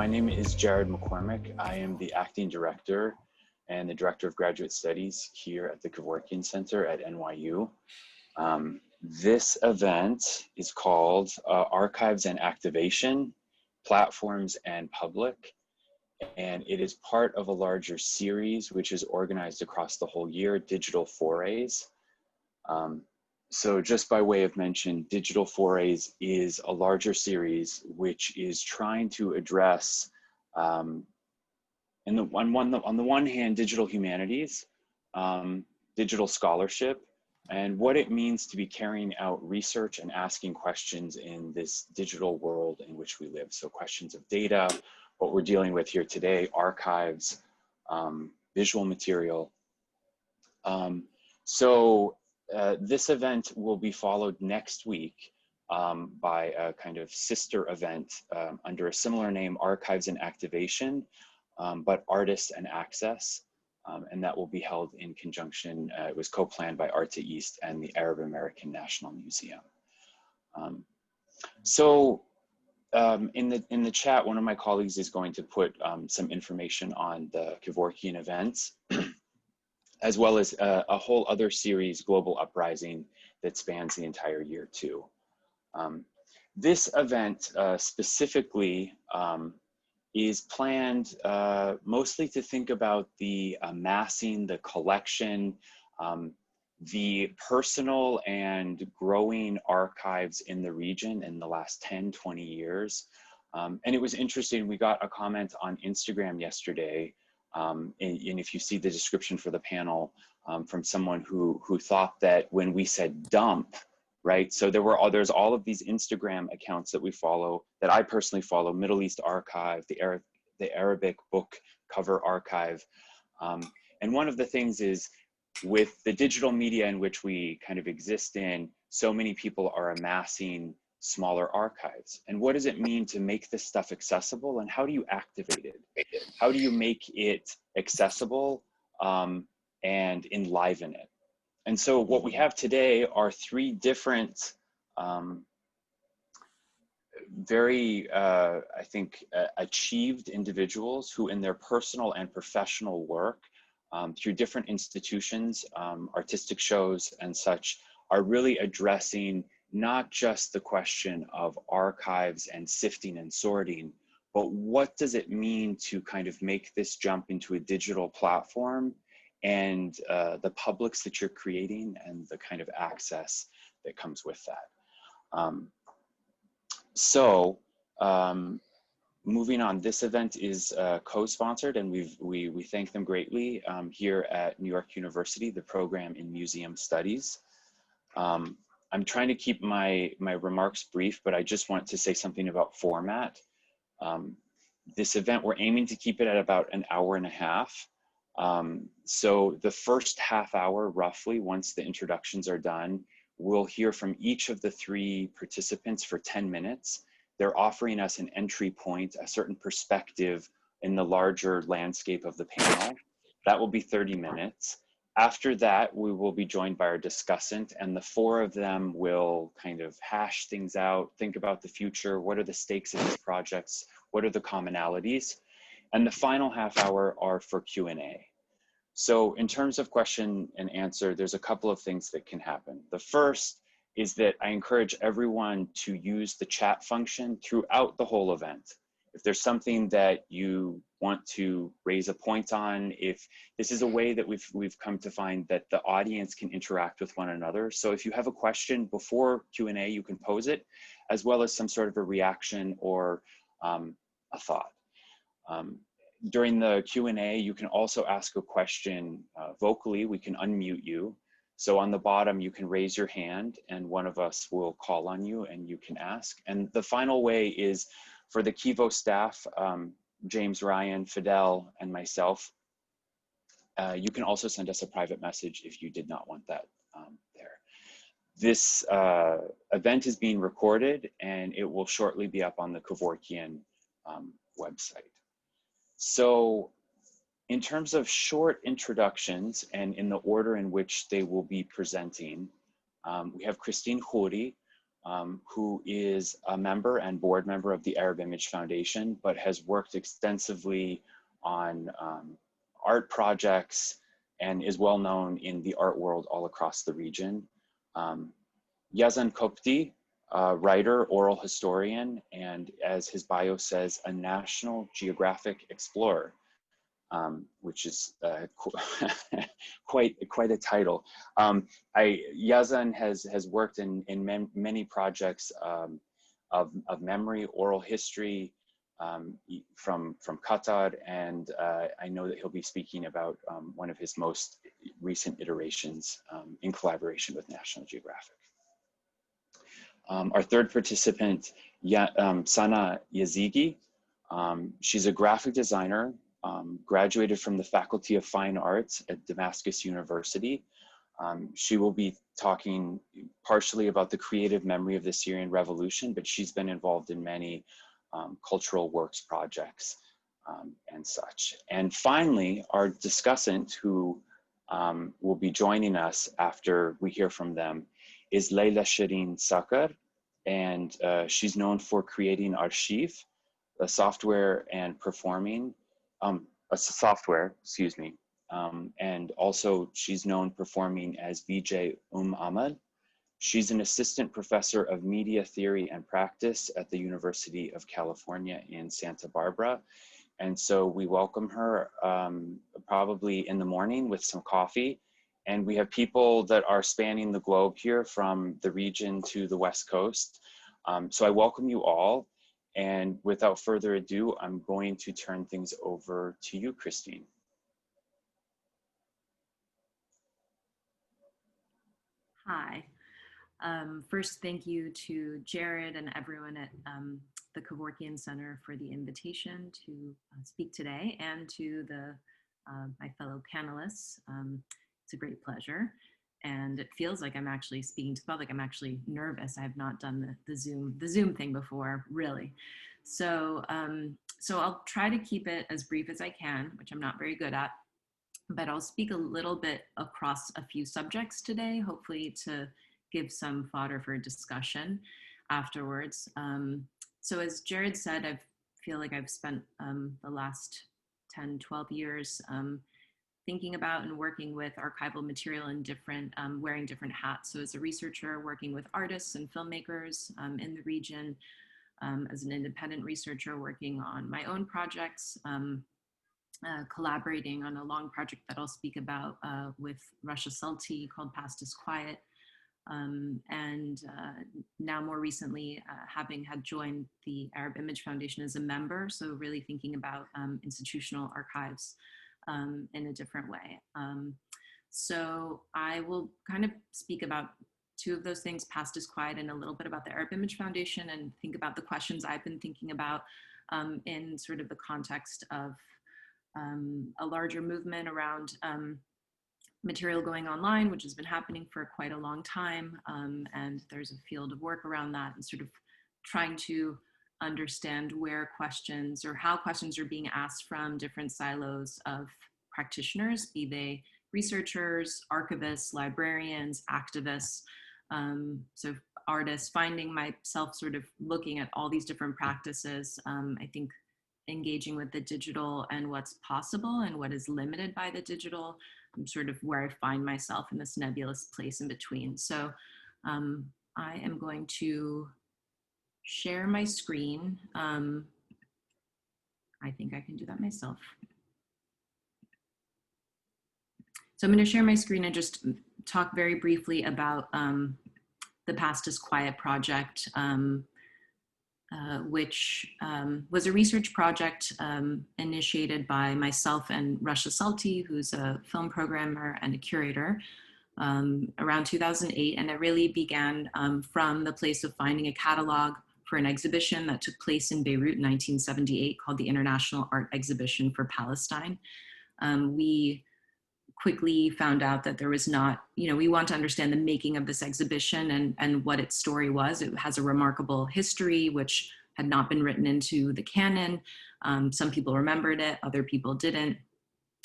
My name is Jared McCormick. I am the acting director and the director of graduate studies here at the Kevorkian Center at NYU. This event is called Archives and Activation, Platforms and Public, and it is part of a larger series which is organized across the whole year, Digital FORAYS. So just by way of mention, Digital FORAYS is a larger series which is trying to address, on the one hand, digital humanities, digital scholarship, and what it means to be carrying out research and asking questions in this digital world in which we live. So questions of data, what we're dealing with here today, archives, visual material. This event will be followed next week by a kind of sister event under a similar name, Archives and Activation, but Artists and Access. And that will be held in conjunction, it was co-planned by Art to East and the Arab American National Museum. In the chat, one of my colleagues is going to put some information on the Kevorkian events, as well as a whole other series, Global Uprising, that spans the entire year too. This event specifically is planned mostly to think about the amassing, the collection, the personal and growing archives in the region in the last 10, 20 years. And it was interesting, we got a comment on Instagram yesterday, and if you see the description for the panel, from someone who thought that when we said dump, right? So there's all of these Instagram accounts that we follow, that I personally follow, Middle East Archive, the Arabic Book Cover Archive. And one of the things is, with the digital media in which we kind of exist in, so many people are amassing smaller archives. And what does it mean to make this stuff accessible, and how do you activate it? How do you make it accessible and enliven it? And so what we have today are three different, very, I think, achieved individuals who in their personal and professional work, through different institutions, artistic shows and such, are really addressing not just the question of archives and sifting and sorting, but what does it mean to kind of make this jump into a digital platform, and the publics that you're creating and the kind of access that comes with that. Moving on, this event is co-sponsored, and we thank them greatly here at New York University, the program in Museum Studies. I'm trying to keep my remarks brief, but I just want to say something about format. This event, we're aiming to keep it at about an hour and a half. So the first half hour, roughly, once the introductions are done, we'll hear from each of the three participants for 10 minutes. They're offering us an entry point, a certain perspective in the larger landscape of the panel. That will be 30 minutes. After that, we will be joined by our discussant, and the four of them will kind of hash things out, think about the future, what are the stakes of these projects, what are the commonalities, and the final half hour are for Q&A. So in terms of question and answer, there's a couple of things that can happen. The first is that I encourage everyone to use the chat function throughout the whole event. If there's something that you want to raise a point on, if this is a way that we've come to find that the audience can interact with one another. So if you have a question before Q&A, you can pose it, as well as some sort of a reaction or a thought. During the Q&A, you can also ask a question vocally. We can unmute you. So on the bottom, you can raise your hand and one of us will call on you and you can ask. And the final way is for the Kivo staff, James, Ryan, Fidel, and myself, you can also send us a private message if you did not want that there. This event is being recorded and it will shortly be up on the Kevorkian website. So in terms of short introductions and in the order in which they will be presenting, we have Christine Khoury, who is a member and board member of the Arab Image Foundation, but has worked extensively on art projects and is well known in the art world all across the region. Yazan Kopti, writer, oral historian, and as his bio says, a National Geographic explorer, which is quite a title. Yazan has worked in many projects of memory, oral history, from Qatar, and I know that he'll be speaking about one of his most recent iterations in collaboration with National Geographic. Our third participant, Sana Yazigi, she's a graphic designer, graduated from the Faculty of Fine Arts at Damascus University. She will be talking partially about the creative memory of the Syrian Revolution, but she's been involved in many cultural works projects and such. And finally, our discussant, who will be joining us after we hear from them, is Leila Shireen Sakar, and she's known for creating Archive, a software and performing, and also she's known performing as VJ Amal. She's an assistant professor of media theory and practice at the University of California in Santa Barbara. And so we welcome her probably in the morning with some coffee. And we have people that are spanning the globe here from the region to the West Coast. So I welcome you all. And without further ado, I'm going to turn things over to you, Christine. Hi. First, thank you to Jared and everyone at the Kevorkian Center for the invitation to speak today, and to my fellow panelists. It's a great pleasure. And it feels like I'm actually speaking to the public. I'm actually nervous. I have not done the Zoom thing before, really. So, so I'll try to keep it as brief as I can, which I'm not very good at, but I'll speak a little bit across a few subjects today, hopefully to give some fodder for discussion afterwards. So as Jared said, I feel like I've spent the last 10, 12 years thinking about and working with archival material in different, wearing different hats. So as a researcher, working with artists and filmmakers in the region, as an independent researcher, working on my own projects, collaborating on a long project that I'll speak about with Rasha Salti called Past is Quiet. And now more recently, having had joined the Arab Image Foundation as a member, so really thinking about institutional archives in a different way. So I will kind of speak about two of those things, Past is Quiet, and a little bit about the Arab Image Foundation, and think about the questions I've been thinking about in sort of the context of a larger movement around material going online, which has been happening for quite a long time. And there's a field of work around that, and sort of trying to understand where questions or how questions are being asked from different silos of practitioners, be they researchers, archivists, librarians, activists, so artists, finding myself sort of looking at all these different practices. I think engaging with the digital and what's possible and what is limited by the digital, sort of where I find myself in this nebulous place in between. So I am going to share my screen. I think I can do that myself. So I'm going to share my screen and just talk very briefly about the Past is Quiet project, which was a research project initiated by myself and Rasha Salti, who's a film programmer and a curator, around 2008. And it really began from the place of finding a catalog for an exhibition that took place in Beirut in 1978 called the International Art Exhibition for Palestine. We quickly found out that there was not, we want to understand the making of this exhibition and what its story was. It has a remarkable history, which had not been written into the canon. Some people remembered it, other people didn't.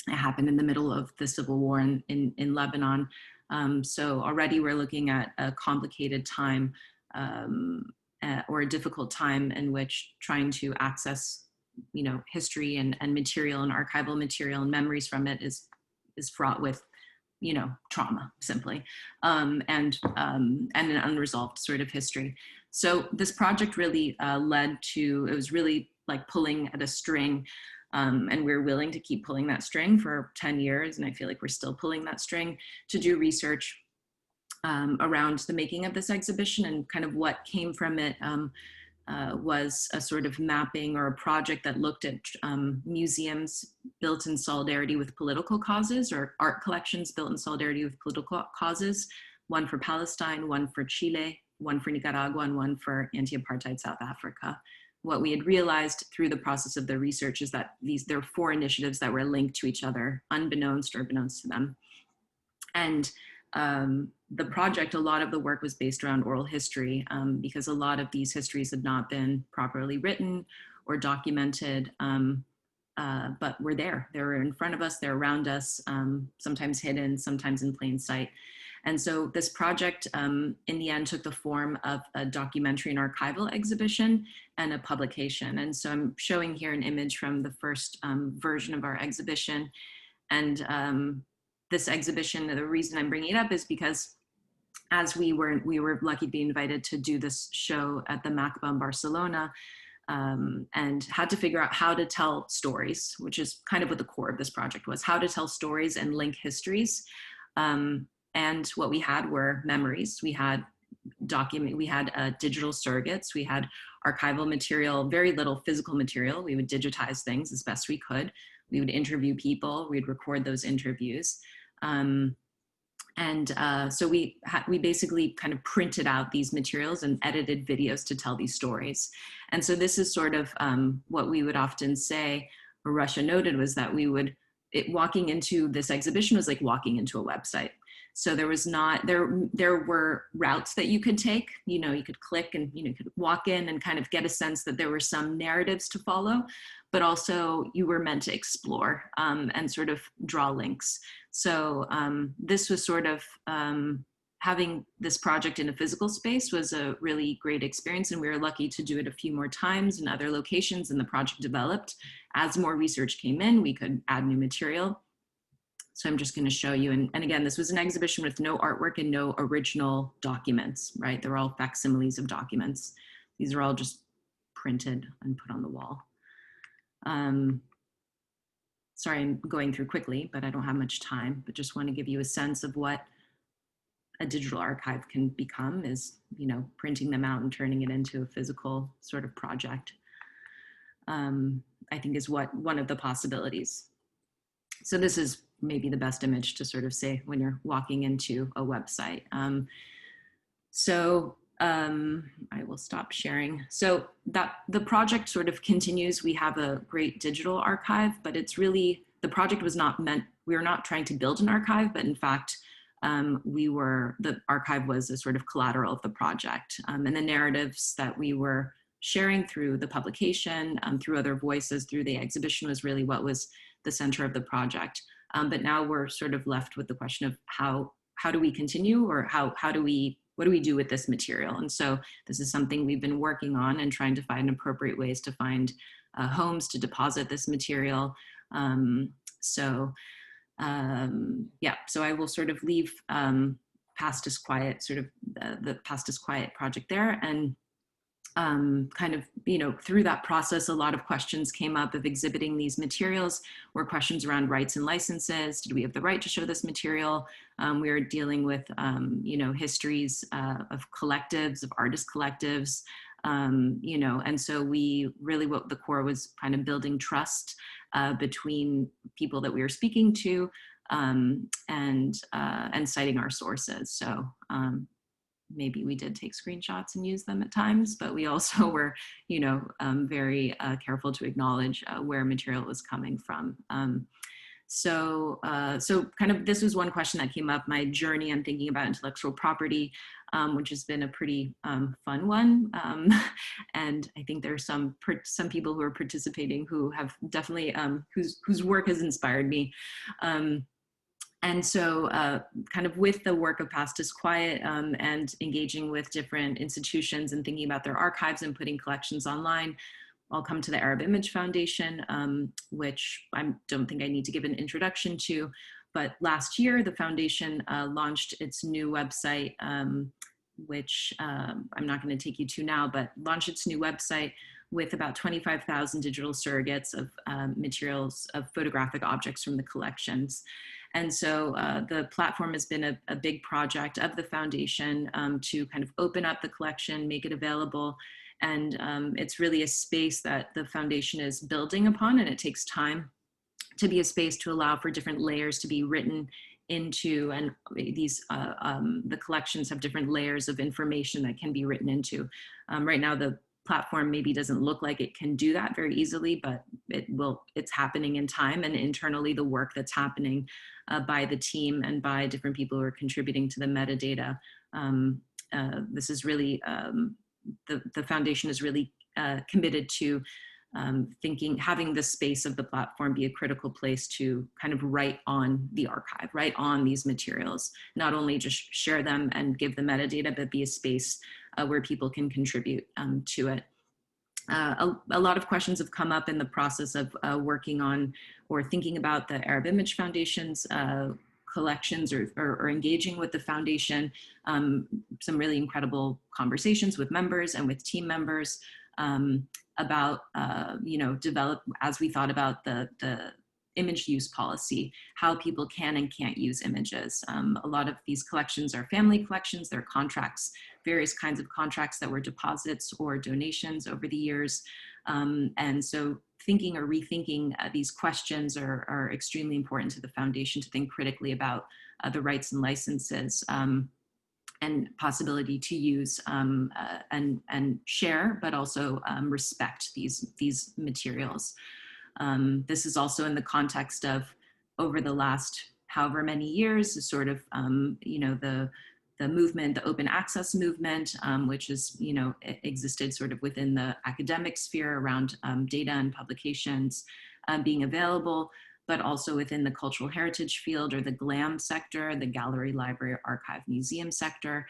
It happened in the middle of the civil war in Lebanon. So already we're looking at a complicated time or a difficult time in which trying to access, history and material and archival material and memories from it is fraught with, trauma simply, and an unresolved sort of history. So this project really led to, it was really like pulling at a string, and we're willing to keep pulling that string for 10 years. And I feel like we're still pulling that string to do research around the making of this exhibition, and kind of what came from it was a sort of mapping or a project that looked at museums built in solidarity with political causes, or art collections built in solidarity with political causes, one for Palestine, one for Chile, one for Nicaragua, and one for anti-apartheid South Africa. What we had realized through the process of the research is that there are 4 initiatives that were linked to each other, unbeknownst or beknownst to them. And the project, a lot of the work was based around oral history, because a lot of these histories had not been properly written or documented, but were there. They were in front of us, they're around us, sometimes hidden, sometimes in plain sight. And so this project, in the end, took the form of a documentary and archival exhibition and a publication. And so I'm showing here an image from the first version of our exhibition. And this exhibition, the reason I'm bringing it up is because as we were lucky to be invited to do this show at the MACBA in Barcelona, and had to figure out how to tell stories, which is kind of what the core of this project was, how to tell stories and link histories. And what we had were memories. We had digital surrogates, we had archival material, very little physical material. We would digitize things as best we could. We would interview people, we'd record those interviews. So we basically kind of printed out these materials and edited videos to tell these stories. And so this is sort of what we would often say, or Russia noted, was that walking into this exhibition was like walking into a website. So there were routes that you could take, you could click and, you could walk in and kind of get a sense that there were some narratives to follow, but also you were meant to explore and sort of draw links. So this was sort of, having this project in a physical space was a really great experience, and we were lucky to do it a few more times in other locations, and the project developed. As more research came in, we could add new material. So I'm just going to show you. And again, this was an exhibition with no artwork and no original documents, right? They're all facsimiles of documents. These are all just printed and put on the wall. Sorry, I'm going through quickly, but I don't have much time, but just want to give you a sense of what a digital archive can become, is, printing them out and turning it into a physical sort of project, I think is one of the possibilities. So this is maybe the best image to sort of say when you're walking into a website. I will stop sharing. So that the project sort of continues. We have a great digital archive, but it's really, the project was not meant, we were not trying to build an archive, but in fact, the archive was a sort of collateral of the project. And the narratives that we were sharing through the publication, through other voices, through the exhibition, was really what was the center of the project. But now we're sort of left with the question of how do we continue, or what do we do with this material? And so this is something we've been working on and trying to find appropriate ways to find homes to deposit this material. So I will sort of leave Past is Quiet, sort of the Past is Quiet project there, and kind of, through that process, a lot of questions came up of exhibiting these materials, were questions around rights and licenses. Did we have the right to show this material? We were dealing with, histories of collectives, of artist collectives, and so we really, what the core was kind of building trust between people that we were speaking to, and citing our sources. So, maybe we did take screenshots and use them at times, but we also were, very careful to acknowledge where material was coming from. So kind of, this was one question that came up, my journey on thinking about intellectual property, which has been a pretty fun one. And I think there's some people who are participating who have definitely, whose work has inspired me. And so kind of with the work of Past is Quiet and engaging with different institutions and thinking about their archives and putting collections online, I'll come to the Arab Image Foundation, which I don't think I need to give an introduction to. But last year, the foundation launched its new website, which I'm not going to take you to now, but launched its new website with about 25,000 digital surrogates of materials of photographic objects from the collections. And so the platform has been a big project of the foundation to kind of open up the collection, make it available. And it's really a space that the foundation is building upon, and it takes time to be a space to allow for different layers to be written into, and these the collections have different layers of information that can be written into. Right now, the platform maybe doesn't look like it can do that very easily, but it's happening in time, and internally the work that's happening by the team and by different people who are contributing to the metadata. This is really, the foundation is really committed to having the space of the platform be a critical place to kind of write on the archive, write on these materials, not only just share them and give the metadata, but be a space where people can contribute to it. A lot of questions have come up in the process of working on or thinking about the Arab Image Foundation's collections or engaging with the foundation. Some really incredible conversations with members and with team members about, as we thought about the image use policy, how people can and can't use images. A lot of these collections are family collections, they're contracts, various kinds of contracts that were deposits or donations over the years. And so thinking or rethinking these questions are extremely important to the foundation to think critically about the rights and licenses and possibility to use and share, but also respect these materials. This is also in the context of over the last however many years, sort of, the movement, the open access movement, which is, existed sort of within the academic sphere around data and publications being available, but also within the cultural heritage field or the GLAM sector, the gallery, library, archive, museum sector,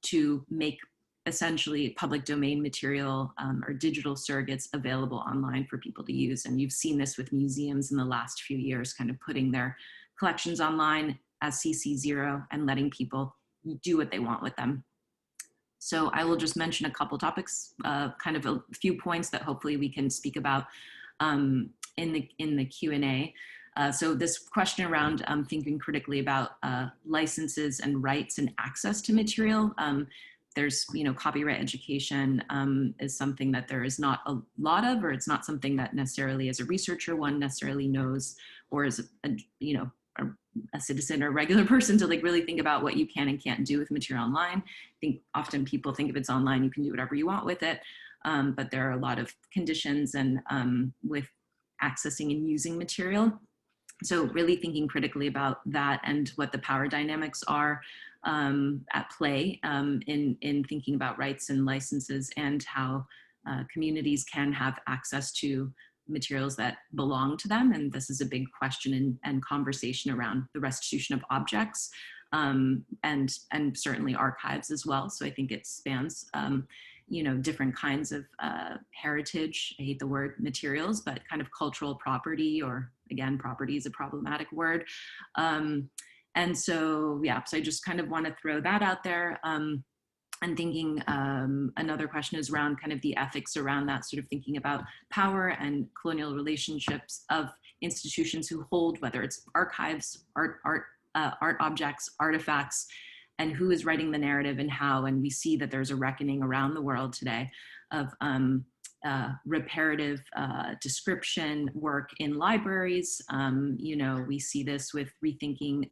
to make essentially public domain material or digital surrogates available online for people to use. And you've seen this with museums in the last few years, kind of putting their collections online as CC0 and letting people do what they want with them. So I will just mention a couple topics, kind of a few points that hopefully we can speak about in the Q&A. So this question around thinking critically about licenses and rights and access to material. There's, copyright education is something that there is not a lot of, or it's not something that necessarily as a researcher one necessarily knows, or as a citizen or a regular person to like really think about what you can and can't do with material online. I think often people think if it's online, you can do whatever you want with it. But there are a lot of conditions and with accessing and using material. So really thinking critically about that and what the power dynamics are at play in thinking about rights and licenses and how communities can have access to materials that belong to them. And this is a big question and conversation around the restitution of objects and certainly archives as well. So I think it spans different kinds of heritage, I hate the word materials, but kind of cultural property, or again, property is a problematic word. And so, yeah, so I just kind of want to throw that out there. And thinking another question is around kind of the ethics around that, sort of thinking about power and colonial relationships of institutions who hold, whether it's archives, art objects, artifacts, and who is writing the narrative and how. And we see that there's a reckoning around the world today of reparative description work in libraries. We see this with rethinking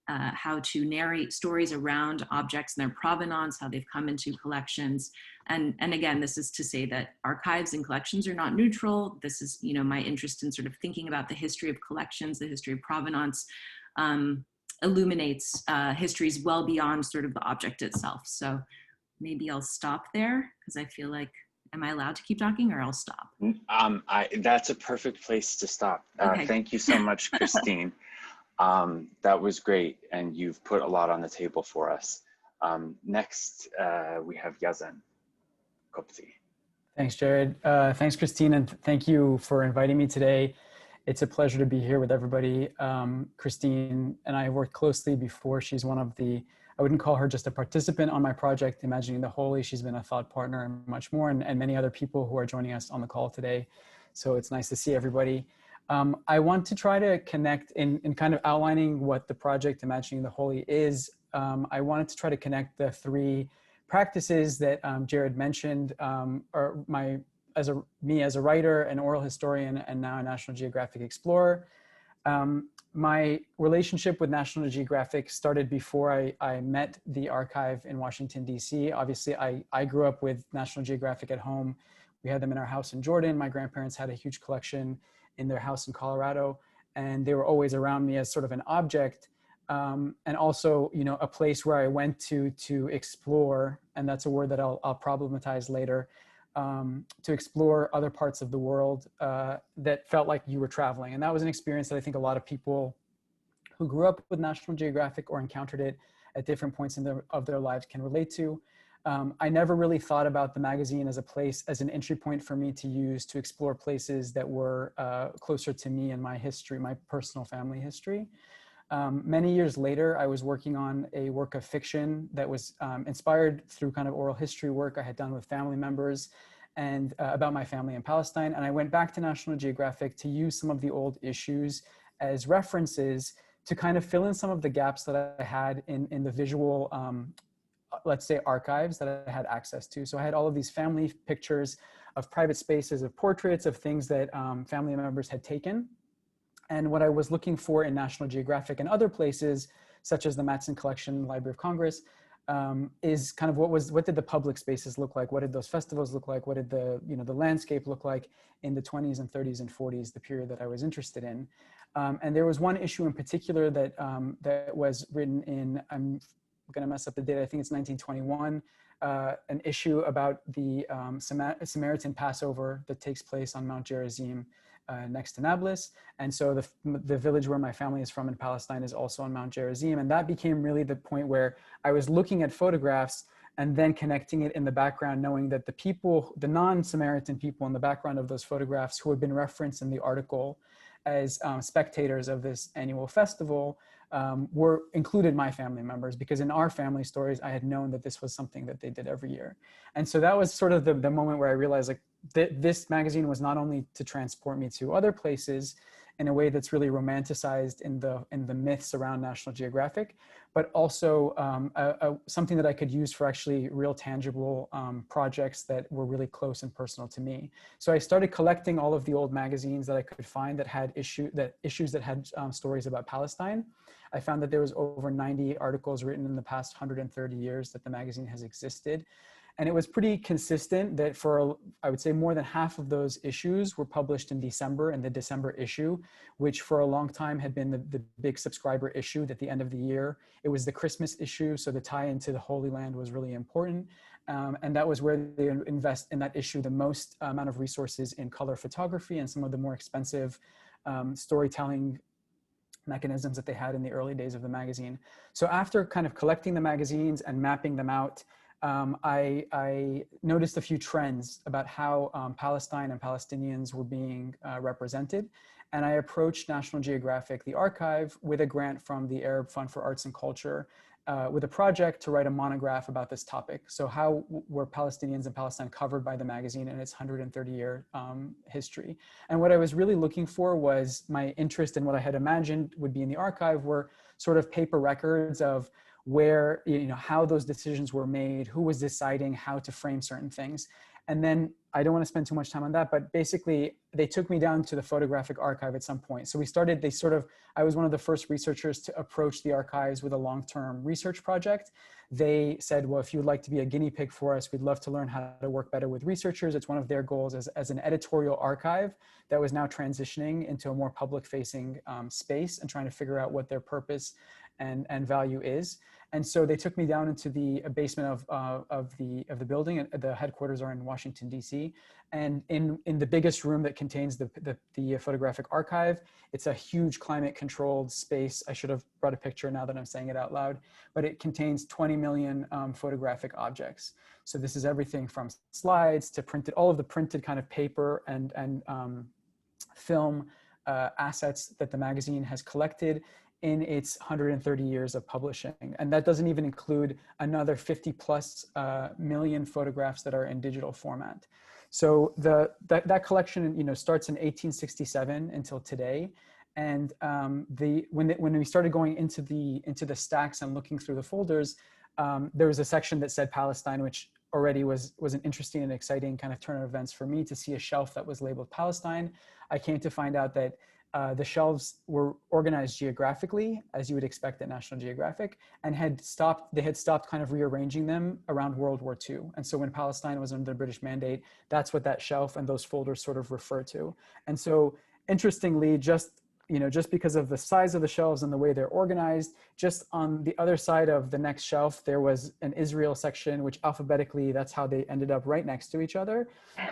how to narrate stories around objects and their provenance, how they've come into collections. And again, this is to say that archives and collections are not neutral. This is, my interest in sort of thinking about the history of collections, the history of provenance, illuminates histories well beyond sort of the object itself. So maybe I'll stop there because I feel like, am I allowed to keep talking, or I'll stop? That's a perfect place to stop. Okay. Thank you so much, Christine. That was great, and you've put a lot on the table for us. Next, we have Yazan Kopti. Thanks, Jared. Thanks, Christine, and thank you for inviting me today. It's a pleasure to be here with everybody. Christine and I worked closely before. She's one of the, I wouldn't call her just a participant on my project, Imagining the Holy. She's been a thought partner and much more, and many other people who are joining us on the call today. So it's nice to see everybody. I want to try to connect in kind of outlining what the project Imagining the Holy is. I wanted to try to connect the three practices that Jared mentioned, are me as a writer, an oral historian, and now a National Geographic explorer. My relationship with National Geographic started before I met the archive in Washington, D.C. Obviously, I grew up with National Geographic at home. We had them in our house in Jordan. My grandparents had a huge collection in their house in Colorado, and they were always around me as sort of an object. And also, you know, a place where I went to explore, and that's a word that I'll problematize later, to explore other parts of the world that felt like you were traveling. And that was an experience that I think a lot of people who grew up with National Geographic or encountered it at different points of their lives can relate to. I never really thought about the magazine as a place, as an entry point for me to use to explore places that were closer to me and my history, my personal family history. Many years later, I was working on a work of fiction that was inspired through kind of oral history work I had done with family members and about my family in Palestine. And I went back to National Geographic to use some of the old issues as references to kind of fill in some of the gaps that I had in the visual, let's say, archives that I had access to. So I had all of these family pictures of private spaces, of portraits, of things that family members had taken. And what I was looking for in National Geographic and other places, such as the Matson Collection, Library of Congress, is kind of what did the public spaces look like? What did those festivals look like? What did the landscape look like in the 20s and 30s and 40s, the period that I was interested in? And there was one issue in particular that that was written in, I'm going to mess up the date, I think it's 1921, an issue about the Samaritan Passover that takes place on Mount Gerizim, next to Nablus. And so the village where my family is from in Palestine is also on Mount Gerizim. And that became really the point where I was looking at photographs and then connecting it in the background, knowing that the people, the non-Samaritan people in the background of those photographs who had been referenced in the article as spectators of this annual festival were included my family members, because in our family stories, I had known that this was something that they did every year. And so that was sort of the moment where I realized, like, this magazine was not only to transport me to other places in a way that's really romanticized in the myths around National Geographic, but also something that I could use for actually real tangible projects that were really close and personal to me. So I started collecting all of the old magazines that I could find that had issues that had stories about Palestine. I found that there was over 90 articles written in the past 130 years that the magazine has existed. And it was pretty consistent that for, I would say, more than half of those issues were published in December, in the December issue, which for a long time had been the big subscriber issue at the end of the year. It was the Christmas issue, so the tie into the Holy Land was really important. And that was where they invest in that issue the most amount of resources in color photography and some of the more expensive storytelling mechanisms that they had in the early days of the magazine. So after kind of collecting the magazines and mapping them out, I noticed a few trends about how Palestine and Palestinians were being represented. And I approached National Geographic, the archive, with a grant from the Arab Fund for Arts and Culture, with a project to write a monograph about this topic. So how were Palestinians and Palestine covered by the magazine in its 130-year history? And what I was really looking for was my interest in what I had imagined would be in the archive were sort of paper records of where, how those decisions were made, who was deciding how to frame certain things. And then I don't want to spend too much time on that, but basically they took me down to the photographic archive at some point. So I was one of the first researchers to approach the archives with a long-term research project. They said, well, if you'd like to be a guinea pig for us, we'd love to learn how to work better with researchers. It's one of their goals as an editorial archive that was now transitioning into a more public-facing space and trying to figure out what their purpose and value is. And so they took me down into the basement of the building, and the headquarters are in Washington, D.C. And in the biggest room that contains the photographic archive, it's a huge climate controlled space. I should have brought a picture now that I'm saying it out loud, but it contains 20 million photographic objects. So this is everything from slides to printed, all of the printed kind of paper and film assets that the magazine has collected in its 130 years of publishing. And that doesn't even include another 50 plus million photographs that are in digital format. So that collection, you know, starts in 1867 until today. And when we started going into the stacks and looking through the folders, there was a section that said Palestine, which already was an interesting and exciting kind of turn of events for me to see a shelf that was labeled Palestine. I came to find out that the shelves were organized geographically, as you would expect at National Geographic, and they had stopped kind of rearranging them around World War II. And so when Palestine was under the British mandate, that's what that shelf and those folders sort of refer to. And so interestingly, just because of the size of the shelves and the way they're organized, just on the other side of the next shelf, there was an Israel section, which alphabetically, that's how they ended up right next to each other.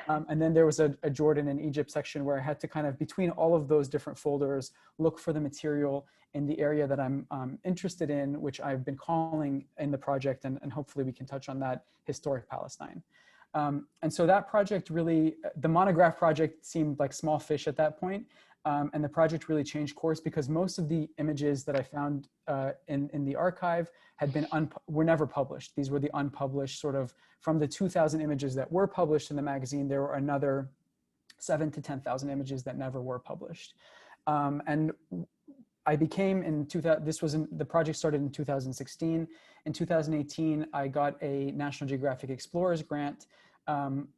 And then there was a Jordan and Egypt section where I had to kind of, between all of those different folders, look for the material in the area that I'm interested in, which I've been calling in the project, and hopefully we can touch on that, Historic Palestine. And so that project really, the monograph project seemed like small fish at that point. And the project really changed course because most of the images that I found in the archive were never published. These were the unpublished sort of, from the 2,000 images that were published in the magazine, there were another 7,000 to 10,000 images that never were published. And I became the project started in 2016. In 2018, I got a National Geographic Explorers grant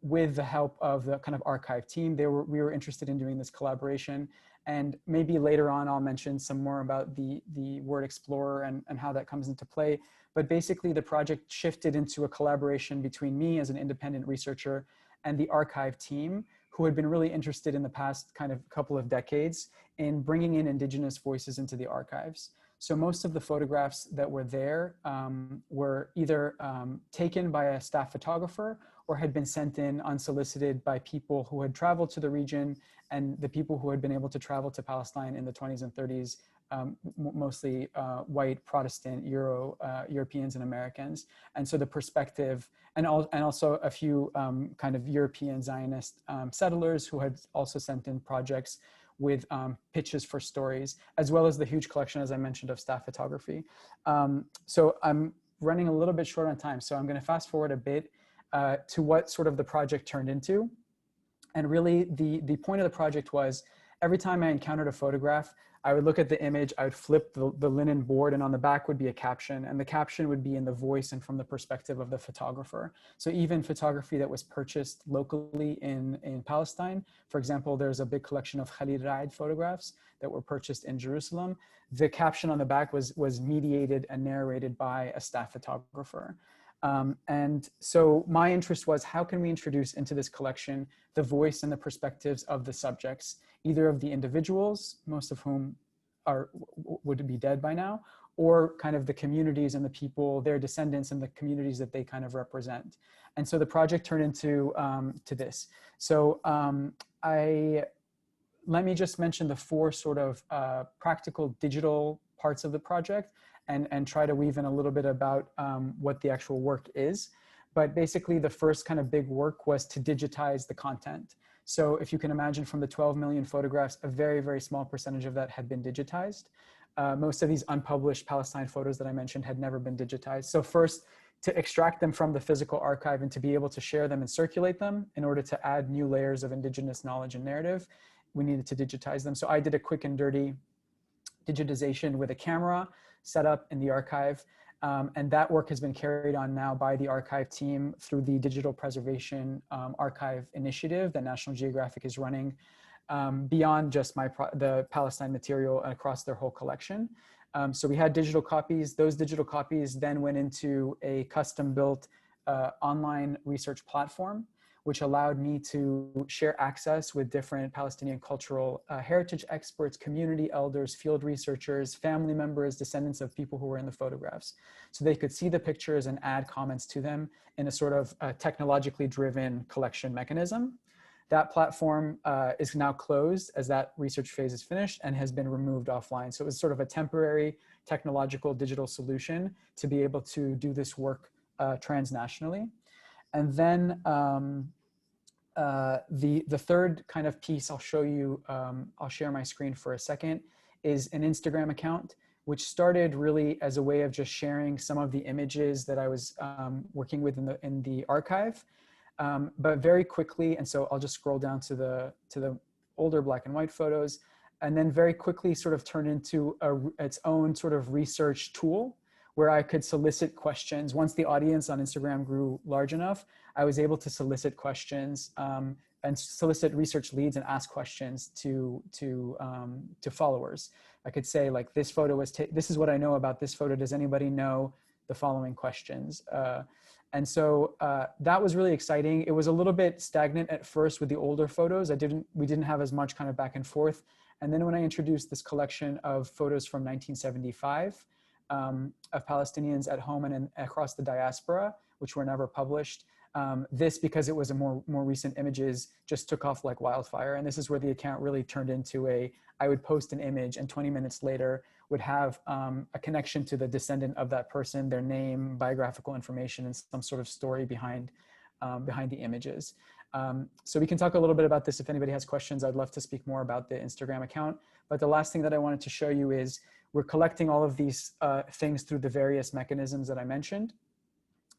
with the help of the kind of archive team. We were interested in doing this collaboration, and maybe later on I'll mention some more about the word explorer and how that comes into play. But basically the project shifted into a collaboration between me as an independent researcher and the archive team, who had been really interested in the past kind of couple of decades in bringing in Indigenous voices into the archives. So most of the photographs that were there were either taken by a staff photographer or had been sent in unsolicited by people who had traveled to the region, and the people who had been able to travel to Palestine in the 20s and 30s, mostly white Protestant Europeans and Americans. And so the perspective, and also a few kind of European Zionist settlers who had also sent in projects with pitches for stories, as well as the huge collection, as I mentioned, of staff photography. So I'm running a little bit short on time, so I'm going to fast forward a bit to what sort of the project turned into. And really the point of the project was, every time I encountered a photograph, I would look at the image, I would flip the linen board, and on the back would be a caption, and the caption would be in the voice and from the perspective of the photographer. So even photography that was purchased locally in Palestine, for example, there's a big collection of Khalil Raed photographs that were purchased in Jerusalem. The caption on the back was mediated and narrated by a staff photographer. And so my interest was, how can we introduce into this collection the voice and the perspectives of the subjects, either of the individuals, most of whom would be dead by now, or kind of the communities and the people, their descendants, and the communities that they kind of represent. And so the project turned into to this. So let me just mention the four sort of practical digital parts of the project, and try to weave in a little bit about what the actual work is. But basically the first kind of big work was to digitize the content. So if you can imagine, from the 12 million photographs, a very, very small percentage of that had been digitized. Most of these unpublished Palestine photos that I mentioned had never been digitized. So first, to extract them from the physical archive and to be able to share them and circulate them in order to add new layers of Indigenous knowledge and narrative, we needed to digitize them. So I did a quick and dirty digitization with a camera set up in the archive. And that work has been carried on now by the archive team through the Digital Preservation Archive Initiative that National Geographic is running, beyond just the Palestine material across their whole collection. So we had digital copies. Those digital copies then went into a custom-built online research platform, which allowed me to share access with different Palestinian cultural heritage experts, community elders, field researchers, family members, descendants of people who were in the photographs. So they could see the pictures and add comments to them in a sort of technologically driven collection mechanism. That platform is now closed as that research phase is finished and has been removed offline. So it was sort of a temporary technological digital solution to be able to do this work transnationally. And then the third kind of piece I'll show you, I'll share my screen for a second, is an Instagram account, which started really as a way of just sharing some of the images that I was working with in the archive. But very quickly, and so I'll just scroll down to the older black and white photos, and then very quickly sort of turned into its own sort of research tool where I could solicit questions. Once the audience on Instagram grew large enough, I was able to solicit questions and solicit research leads and ask questions to followers. I could say, like, this photo was, this is what I know about this photo. Does anybody know the following questions? And so that was really exciting. It was a little bit stagnant at first with the older photos. We didn't have as much kind of back and forth. And then when I introduced this collection of photos from 1975 of Palestinians at home and across the diaspora, which were never published, this, because it was a more recent images, just took off like wildfire. And this is where the account really turned into I would post an image and 20 minutes later would have a connection to the descendant of that person, their name, biographical information, and some sort of story behind the images. So we can talk a little bit about this if anybody has questions. I'd love to speak more about the Instagram account. But the last thing that I wanted to show you is we're collecting all of these things through the various mechanisms that I mentioned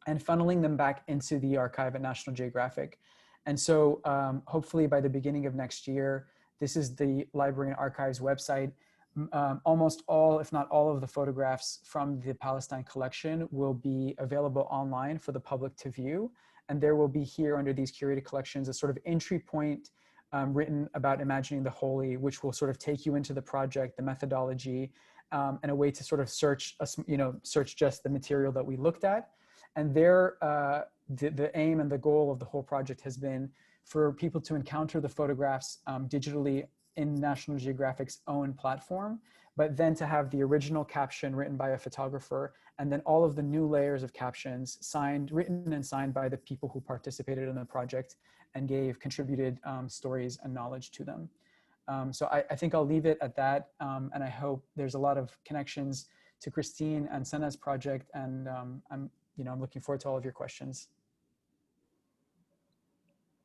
and funneling them back into the archive at National Geographic. And so hopefully by the beginning of next year, this is the Library and Archives website. Almost all, if not all, of the photographs from the Palestine collection will be available online for the public to view. And there will be here under these curated collections a sort of entry point written about imagining the holy, which will sort of take you into the project, the methodology, and a way to sort of search just the material that we looked at. And there, the aim and the goal of the whole project has been for people to encounter the photographs digitally in National Geographic's own platform, but then to have the original caption written by a photographer, and then all of the new layers of captions written and signed by the people who participated in the project and contributed stories and knowledge to them. So I think I'll leave it at that, and I hope there's a lot of connections to Christine and Sana's project, and I'm looking forward to all of your questions.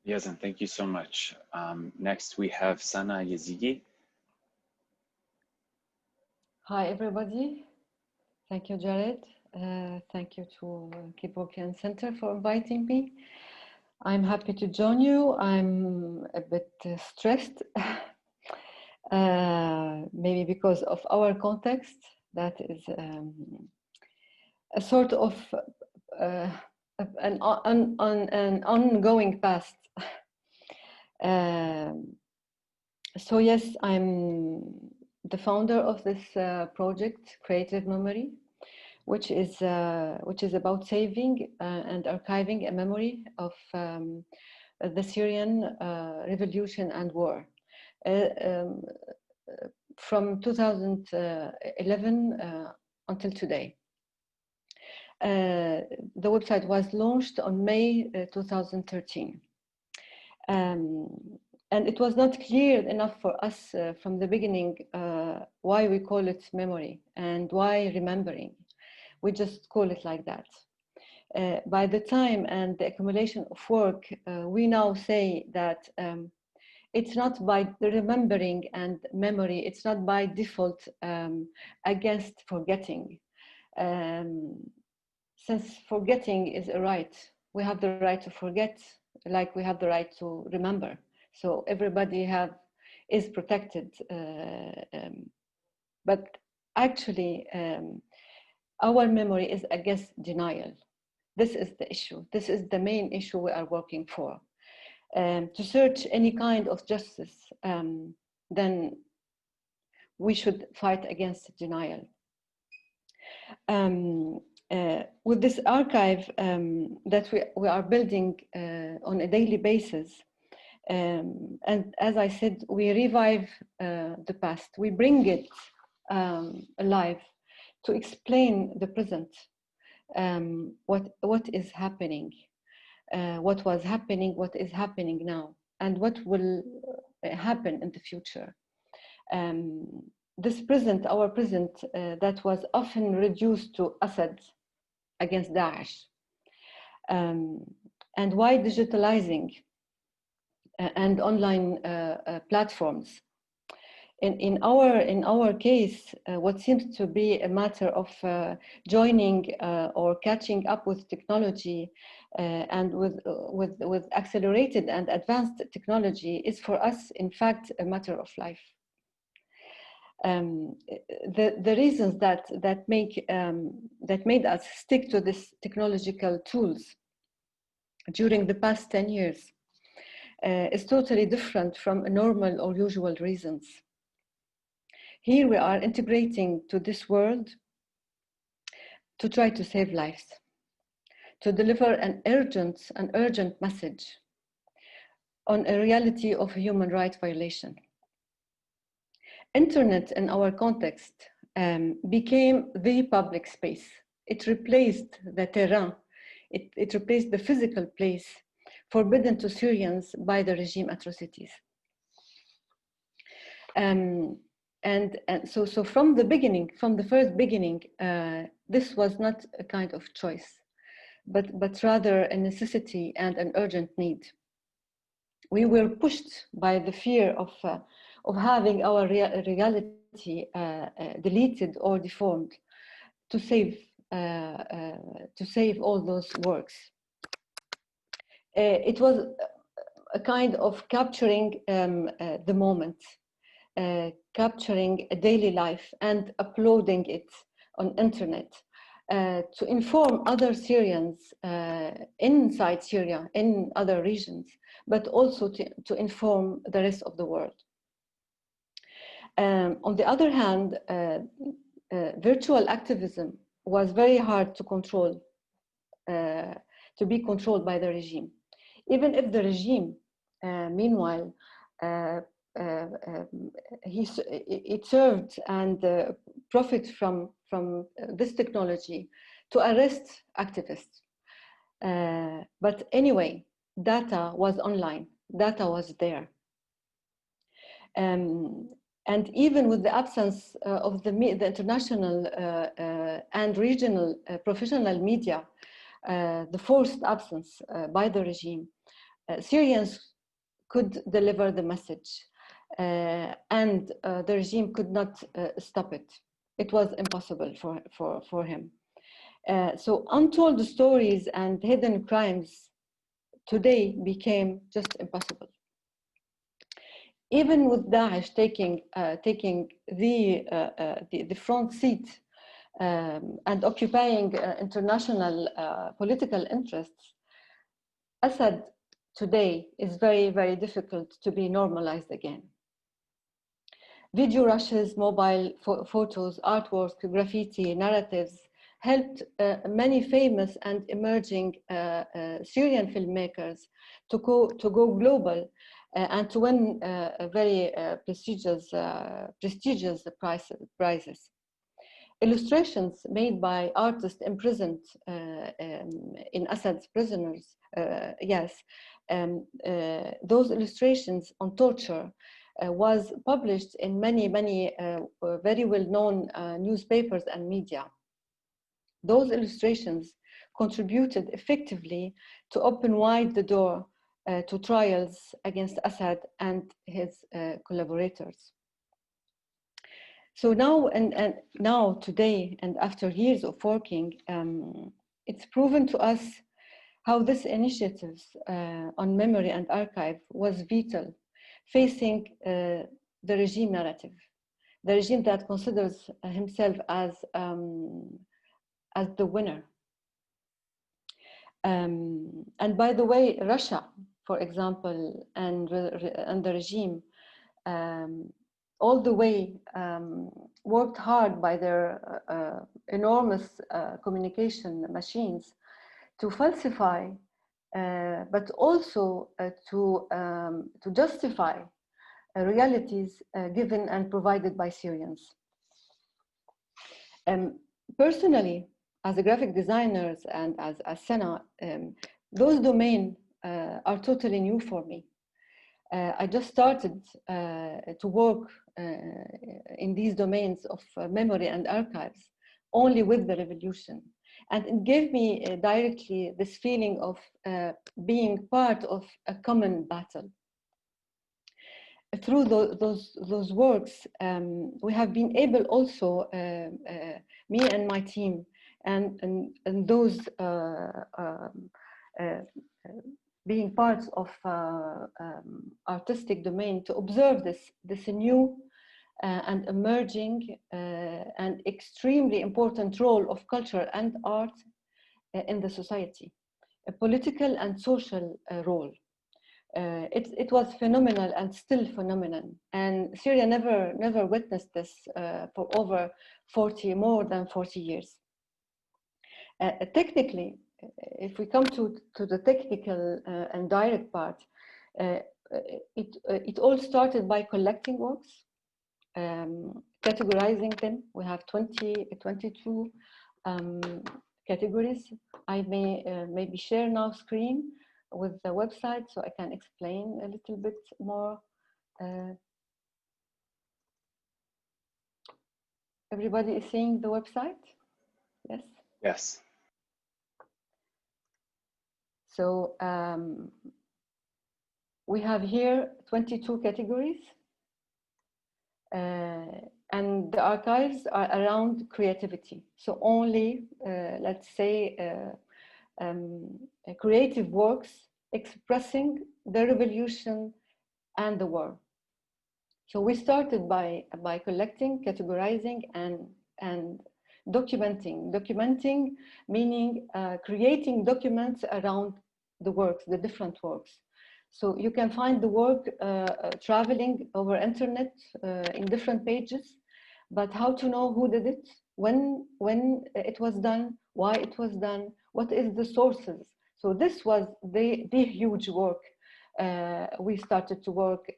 Yazan, thank you so much. Next, we have Sana Yazigi. Hi, everybody. Thank you, Jared. Thank you to Kevorkian Center for inviting me. I'm happy to join you. I'm a bit stressed, maybe because of our context. That is a sort of an ongoing past. So yes, I'm the founder of this project, Creative Memory, which is about saving and archiving a memory of the Syrian revolution and war from 2011 until today. The website was launched on May 2013. And it was not clear enough for us from the beginning why we call it memory and why remembering. We just call it like that. By the time and the accumulation of work, we now say that it's not by remembering and memory, it's not by default against forgetting. Since forgetting is a right, we have the right to forget, like we have the right to remember. So everybody is protected, but actually our memory is against denial. This is the issue. This is the main issue we are working for. To search any kind of justice, then we should fight against denial. With this archive that we are building on a daily basis. And as I said, we revive the past. We bring it alive to explain the present, what is happening, what was happening, what is happening now, and what will happen in the future. This present, our present, that was often reduced to Assad against Daesh. And why digitalizing and online platforms? In our case, what seems to be a matter of joining or catching up with technology and with accelerated and advanced technology is for us, in fact, a matter of life. The reasons that made us stick to these technological tools during the past 10 years is totally different from normal or usual reasons. Here we are integrating to this world to try to save lives, to deliver an urgent message on a reality of human rights violation. Internet in our context became the public space. It replaced the terrain. It replaced the physical place forbidden to Syrians by the regime atrocities. So from the beginning, from the first beginning, this was not a kind of choice, but rather a necessity and an urgent need. We were pushed by the fear of having our reality deleted or deformed to save all those works. It was a kind of capturing the moment, capturing a daily life and uploading it on internet to inform other Syrians inside Syria, in other regions, but also to inform the rest of the world. On the other hand, virtual activism was very hard to control, to be controlled by the regime. Even if the regime, meanwhile, it served and profit from this technology to arrest activists. But anyway, data was online, data was there. And even with the absence of the international and regional professional media, the forced absence by the regime, Syrians could deliver the message and the regime could not stop it. It was impossible for him. So untold stories and hidden crimes today became just impossible. Even with Daesh taking the front seat and occupying international political interests, Assad today is very, very difficult to be normalized again. Video rushes, mobile photos, artwork, graffiti, narratives helped many famous and emerging Syrian filmmakers to go global and to win very prestigious prizes. Illustrations made by artists imprisoned in Assad's prisoners, those illustrations on torture was published in many very well-known newspapers and media. Those illustrations contributed effectively to open wide the door to trials against Assad and his collaborators. So now and now today, and after years of working, it's proven to us how this initiatives on memory and archive was vital, facing the regime narrative, the regime that considers himself as the winner. And by the way, Russia, for example, and the regime, all the way worked hard by their enormous communication machines to falsify but also to justify realities given and provided by Syrians. Personally, as a graphic designers and as Sana, those domains are totally new for me. I just started to work in these domains of memory and archives only with the revolution. And it gave me directly this feeling of being part of a common battle. Through those works, we have been able also, me and my team, and those being part of artistic domain, to observe this new and emerging and extremely important role of culture and art in the society, a political and social role. It was phenomenal and still phenomenal, and Syria never witnessed this for over more than 40 years. Technically, if we come to the technical and direct part, it all started by collecting works, categorizing them. We have 22 categories. I may maybe share now screen with the website so I can explain a little bit more. Everybody is seeing the website? Yes? Yes. So we have here 22 categories, and the archives are around creativity. So only, let's say, creative works expressing the revolution and the war. So we started by collecting, categorizing, and documenting. Documenting meaning creating documents around the works, the different works. So you can find the work traveling over internet in different pages, but how to know who did it, when it was done, why it was done, what is the sources. So this was the huge work. We started to work,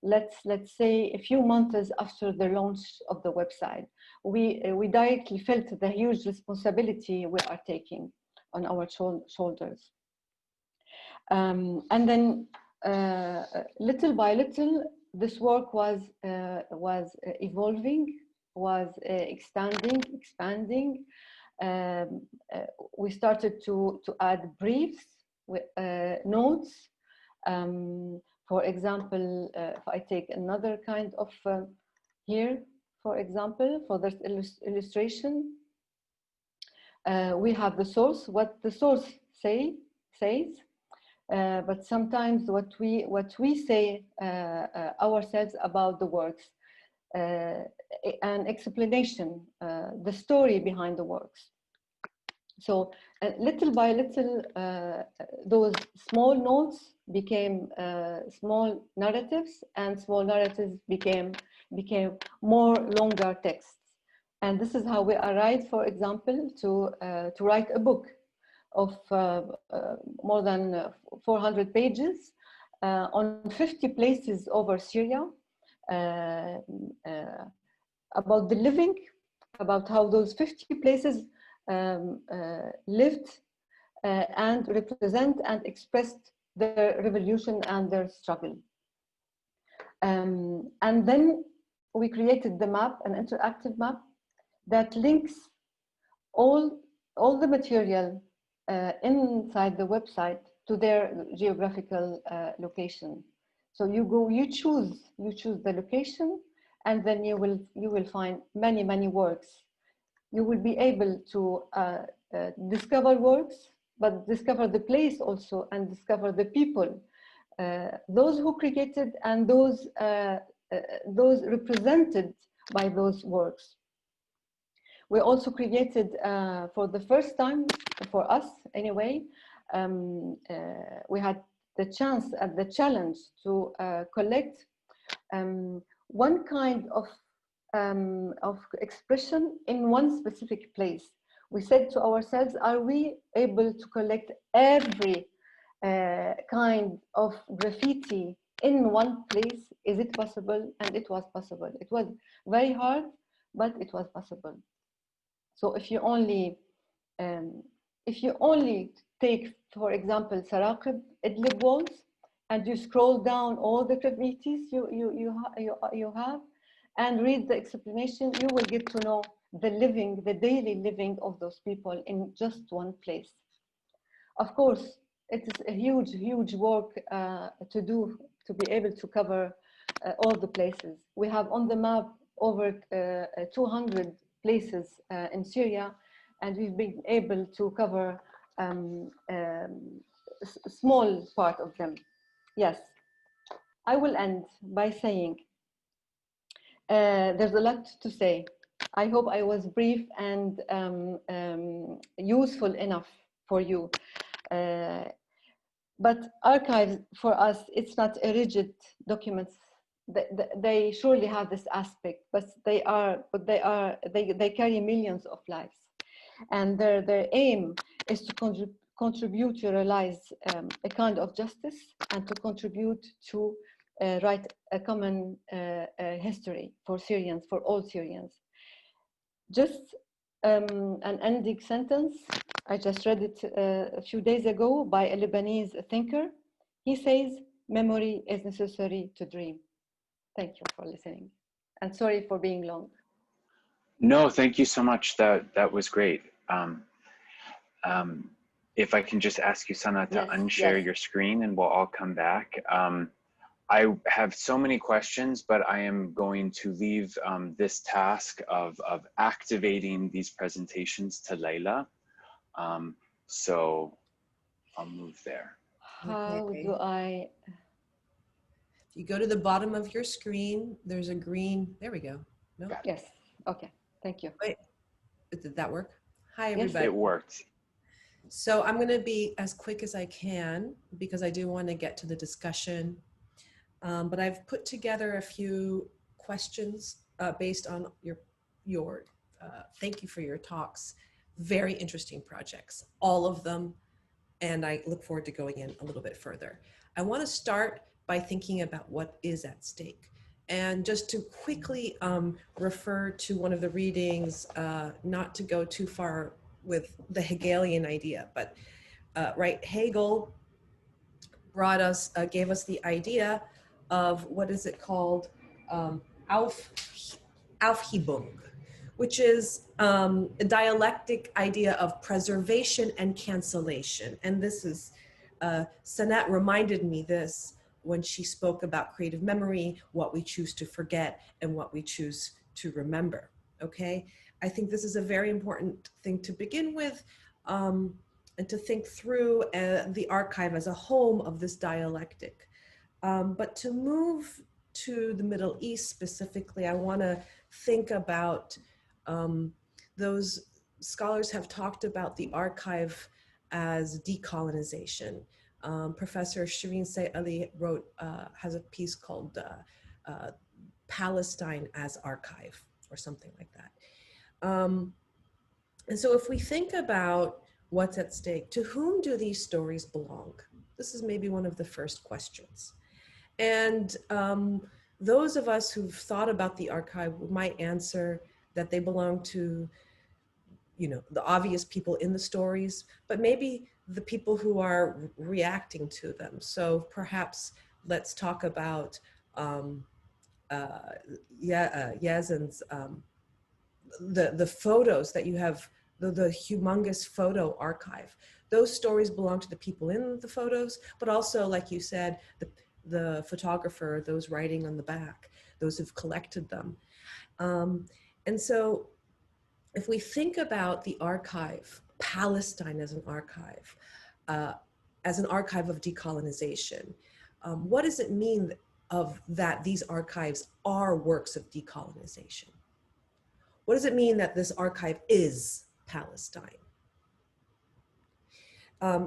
let's say a few months after the launch of the website. We directly felt the huge responsibility we are taking on our shoulders. And then little by little, this work was evolving, was expanding. We started to add briefs, notes. For example, if I take another kind of here, for example, for this illustration, we have the source, what the source says. But sometimes what we say ourselves about the works, an explanation, the story behind the works. So little by little, those small notes became small narratives, and small narratives became more longer texts. And this is how we arrived, for example, to write a book of more than 400 pages on 50 places over Syria, about the living, about how those 50 places lived and represent and expressed their revolution and their struggle. And then we created the map, an interactive map that links all the material inside the website to their geographical location. So you choose the location, and then you will find many works. You will be able to discover works, but discover the place also, and discover the people, those who created and those represented by those works. We also created, for the first time, for us anyway, we had the chance and the challenge to collect one kind of expression in one specific place. We said to ourselves, are we able to collect every kind of graffiti in one place? Is it possible? And it was possible. It was very hard, but it was possible. So if you only take, for example, Saraqib, Idlib walls, and you scroll down all the graffitis you have, and read the explanation, you will get to know the daily living of those people in just one place. Of course, it is a huge work to do to be able to cover all the places. We have on the map over 200 places in Syria, and we've been able to cover a small part of them. Yes, I will end by saying there's a lot to say. I hope I was brief and useful enough for you. But archives for us, it's not a rigid documents. They surely have this aspect, but they carry millions of lives, and their aim is to contribute to realize a kind of justice and to contribute to write a common history for Syrians, for all Syrians. Just an ending sentence. I just read it a few days ago by a Lebanese thinker. He says, memory is necessary to dream. Thank you for listening. And sorry for being long. No, thank you so much. That was great. If I can just ask you, Sana, to unshare your screen and we'll all come back. I have so many questions, but I am going to leave this task of activating these presentations to Layla. So I'll move there. How do I? If you go to the bottom of your screen, there's a green, there we go. No? Yes, okay, thank you. Wait, did that work? Hi, everybody. Yes, it worked. So I'm gonna be as quick as I can because I do wanna get to the discussion. But I've put together a few questions based on your thank you for your talks. Very interesting projects, all of them. And I look forward to going in a little bit further. I wanna start by thinking about what is at stake. And just to quickly refer to one of the readings, not to go too far with the Hegelian idea, but right, Hegel brought us, gave us the idea of what is it called, Aufhebung, which is a dialectic idea of preservation and cancellation. And this is, Sanat reminded me this when she spoke about creative memory, what we choose to forget and what we choose to remember, okay? I think this is a very important thing to begin with and to think through the archive as a home of this dialectic. But to move to the Middle East specifically, I wanna think about those scholars have talked about the archive as decolonization. Professor Shireen Say Ali wrote, has a piece called Palestine as Archive or something like that. And so if we think about what's at stake, to whom do these stories belong? This is maybe one of the first questions. And those of us who've thought about the archive might answer that they belong to, you know, the obvious people in the stories, but maybe the people who are reacting to them. So perhaps let's talk about Yazan's, the photos that you have, the humongous photo archive. Those stories belong to the people in the photos, but also, like you said, the photographer, those writing on the back, those who've collected them. And so if we think about the archive, Palestine as an archive of decolonization, what does it mean that these archives are works of decolonization? What does it mean that this archive is Palestine?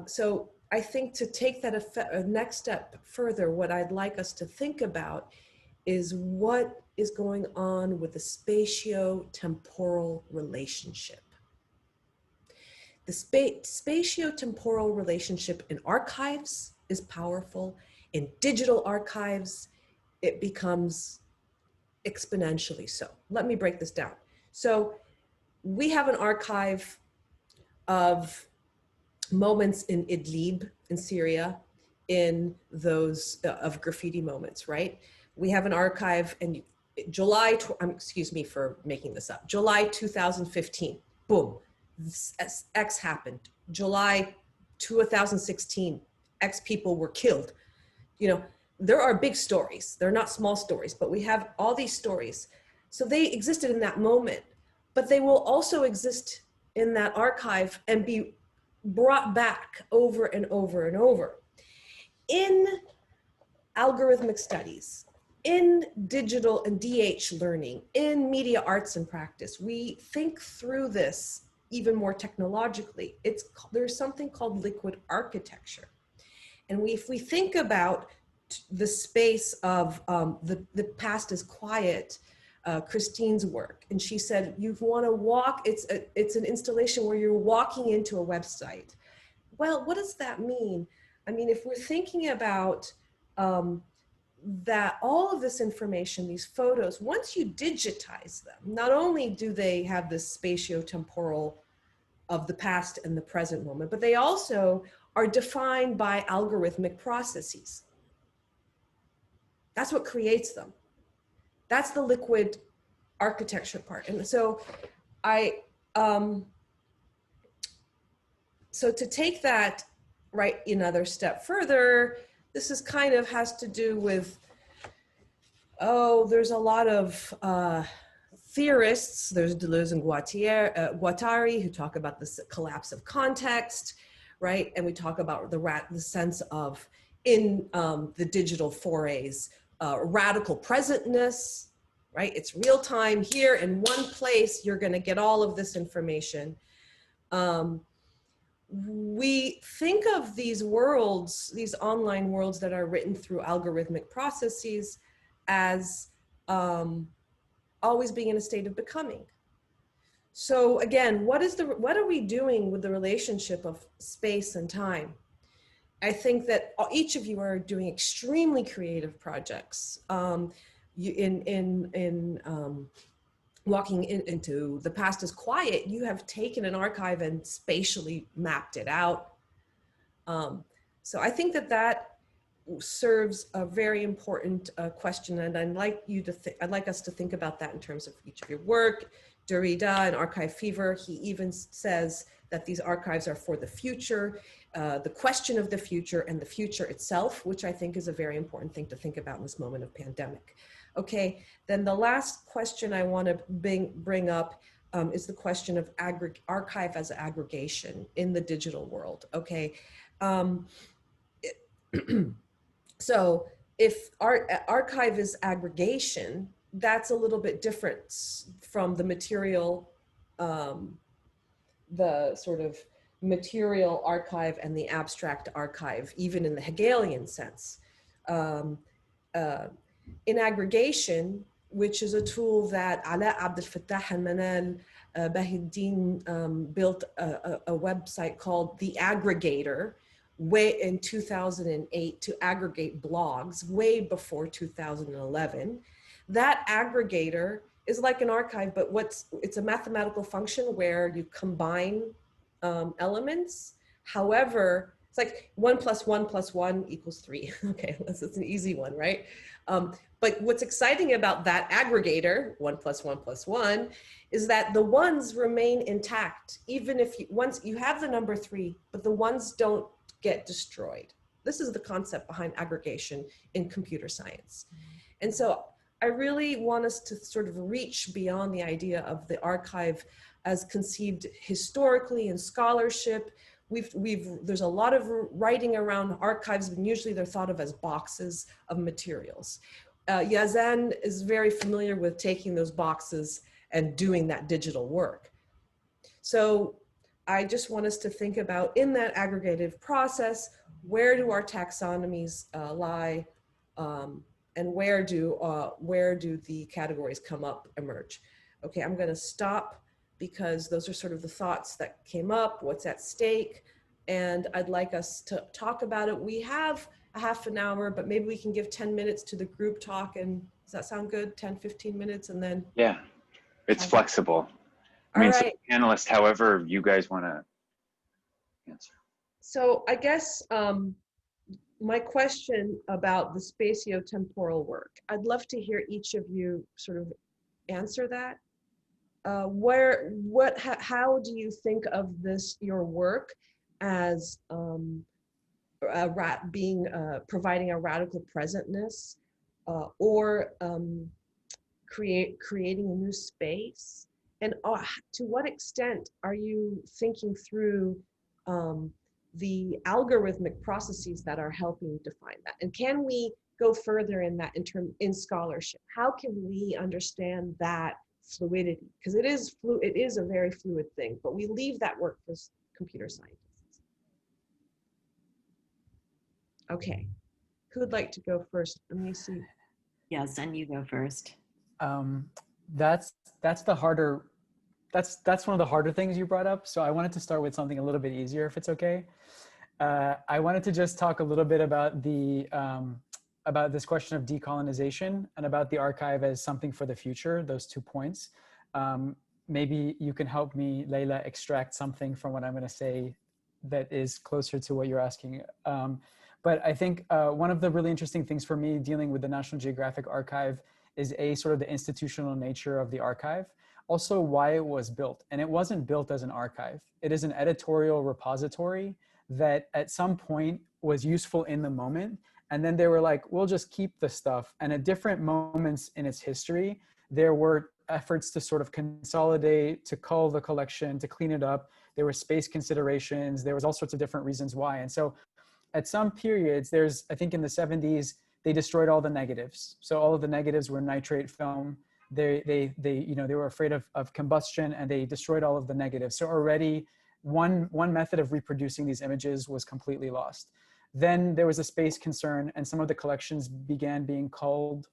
So I think to take that a next step further, what I'd like us to think about is what is going on with the spatio-temporal relationship. The spatio-temporal relationship in archives is powerful. In digital archives, it becomes exponentially so. Let me break this down. So we have an archive of moments in Idlib in Syria, in those of graffiti moments, right? We have an archive in excuse me for making this up, July 2015, boom, X happened. July 2016, X people were killed. You know, there are big stories. They're not small stories, but we have all these stories. So they existed in that moment, but they will also exist in that archive and be brought back over and over and over. In algorithmic studies, in digital and DH learning, in media arts and practice, we think through this even more technologically. There's something called liquid architecture. And if we think about the space of the past is quiet, Christine's work, and she said, you want to walk, it's an installation where you're walking into a website. Well, what does that mean? I mean, if we're thinking about that all of this information, these photos, once you digitize them, not only do they have this spatio-temporal of the past and the present moment, but they also are defined by algorithmic processes. That's what creates them. That's the liquid architecture part. And so so to take that right another step further, this is kind of has to do with, there's a lot of theorists. There's Deleuze and Guattari who talk about the collapse of context, right? And we talk about the sense of, in the digital forays, radical presentness, right? It's real time here in one place, you're gonna get all of this information. We think of these worlds, these online worlds that are written through algorithmic processes as always being in a state of becoming. So again, what are we doing with the relationship of space and time? I think that each of you are doing extremely creative projects. Walking into the past is quiet, you have taken an archive and spatially mapped it out. So I think that serves a very important question, and I'd like us to think about that in terms of each of your work. Derrida in Archive Fever, he even says that these archives are for the future, the question of the future and the future itself, which I think is a very important thing to think about in this moment of pandemic. Okay, then the last question I want to bring up is the question of archive as aggregation in the digital world. Okay, so if archive is aggregation, that's a little bit different from the material, the sort of material archive and the abstract archive, even in the Hegelian sense. In aggregation, which is a tool that Ala Abdel Fattah and Manal Bahidin built a website called The Aggregator way in 2008 to aggregate blogs way before 2011. That aggregator is like an archive, but it's a mathematical function where you combine elements. However, it's like 1 + 1 + 1 = 3. Okay, that's an easy one, right? But what's exciting about that aggregator, 1 + 1 + 1, is that the ones remain intact, even if once you have the number 3, but the ones don't get destroyed. This is the concept behind aggregation in computer science. And so I really want us to sort of reach beyond the idea of the archive as conceived historically in scholarship. There's a lot of writing around archives, and usually they're thought of as boxes of materials. Yazan is very familiar with taking those boxes and doing that digital work. So I just want us to think about, in that aggregative process, where do our taxonomies lie, and where do the categories emerge? Okay, I'm going to stop because those are sort of the thoughts that came up, what's at stake. And I'd like us to talk about it. We have a half an hour, but maybe we can give 10 minutes to the group talk. And does that sound good? 10, 15 minutes and then? Yeah, it's flexible. I All mean, right. so panelists, however you guys want to answer. So I guess my question about the spatio-temporal work, I'd love to hear each of you sort of answer that. How do you think of this, your work, as providing a radical presentness, or creating a new space? And to what extent are you thinking through the algorithmic processes that are helping define that? And can we go further in that in scholarship? How can we understand that fluidity? Because it is a very fluid thing, but we leave that work for computer scientists. Okay, who would like to go first? Let me see. Yazan, you go first. That's one of the harder things you brought up. So I wanted to start with something a little bit easier, if it's okay. I wanted to just talk a little bit about about this question of decolonization and about the archive as something for the future, those 2 points. Maybe you can help me, Leila, extract something from what I'm going to say that is closer to what you're asking. But I think one of the really interesting things for me dealing with the National Geographic Archive is sort of the institutional nature of the archive, also why it was built. And it wasn't built as an archive. It is an editorial repository that at some point was useful in the moment. And then they were like, we'll just keep the stuff. And at different moments in its history, there were efforts to sort of consolidate, to cull the collection, to clean it up. There were space considerations. There was all sorts of different reasons why. And so at some periods, I think in the 70s, they destroyed all the negatives. So all of the negatives were nitrate film. They were afraid of combustion, and they destroyed all of the negatives. So already one method of reproducing these images was completely lost. Then there was a space concern, and some of the collections began being culled.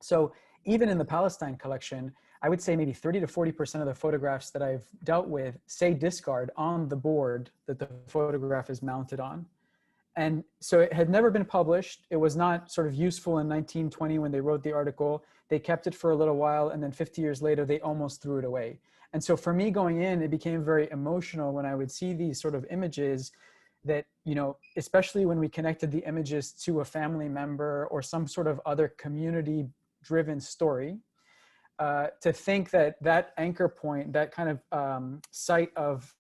So even in the Palestine collection, I would say maybe 30 to 40% of the photographs that I've dealt with say discard on the board that the photograph is mounted on. And so it had never been published. It was not sort of useful in 1920 when they wrote the article. They kept it for a little while, and then 50 years later, they almost threw it away. And so for me going in, it became very emotional when I would see these sort of images that, especially when we connected the images to a family member or some sort of other community-driven story, to think that anchor point, that kind of site of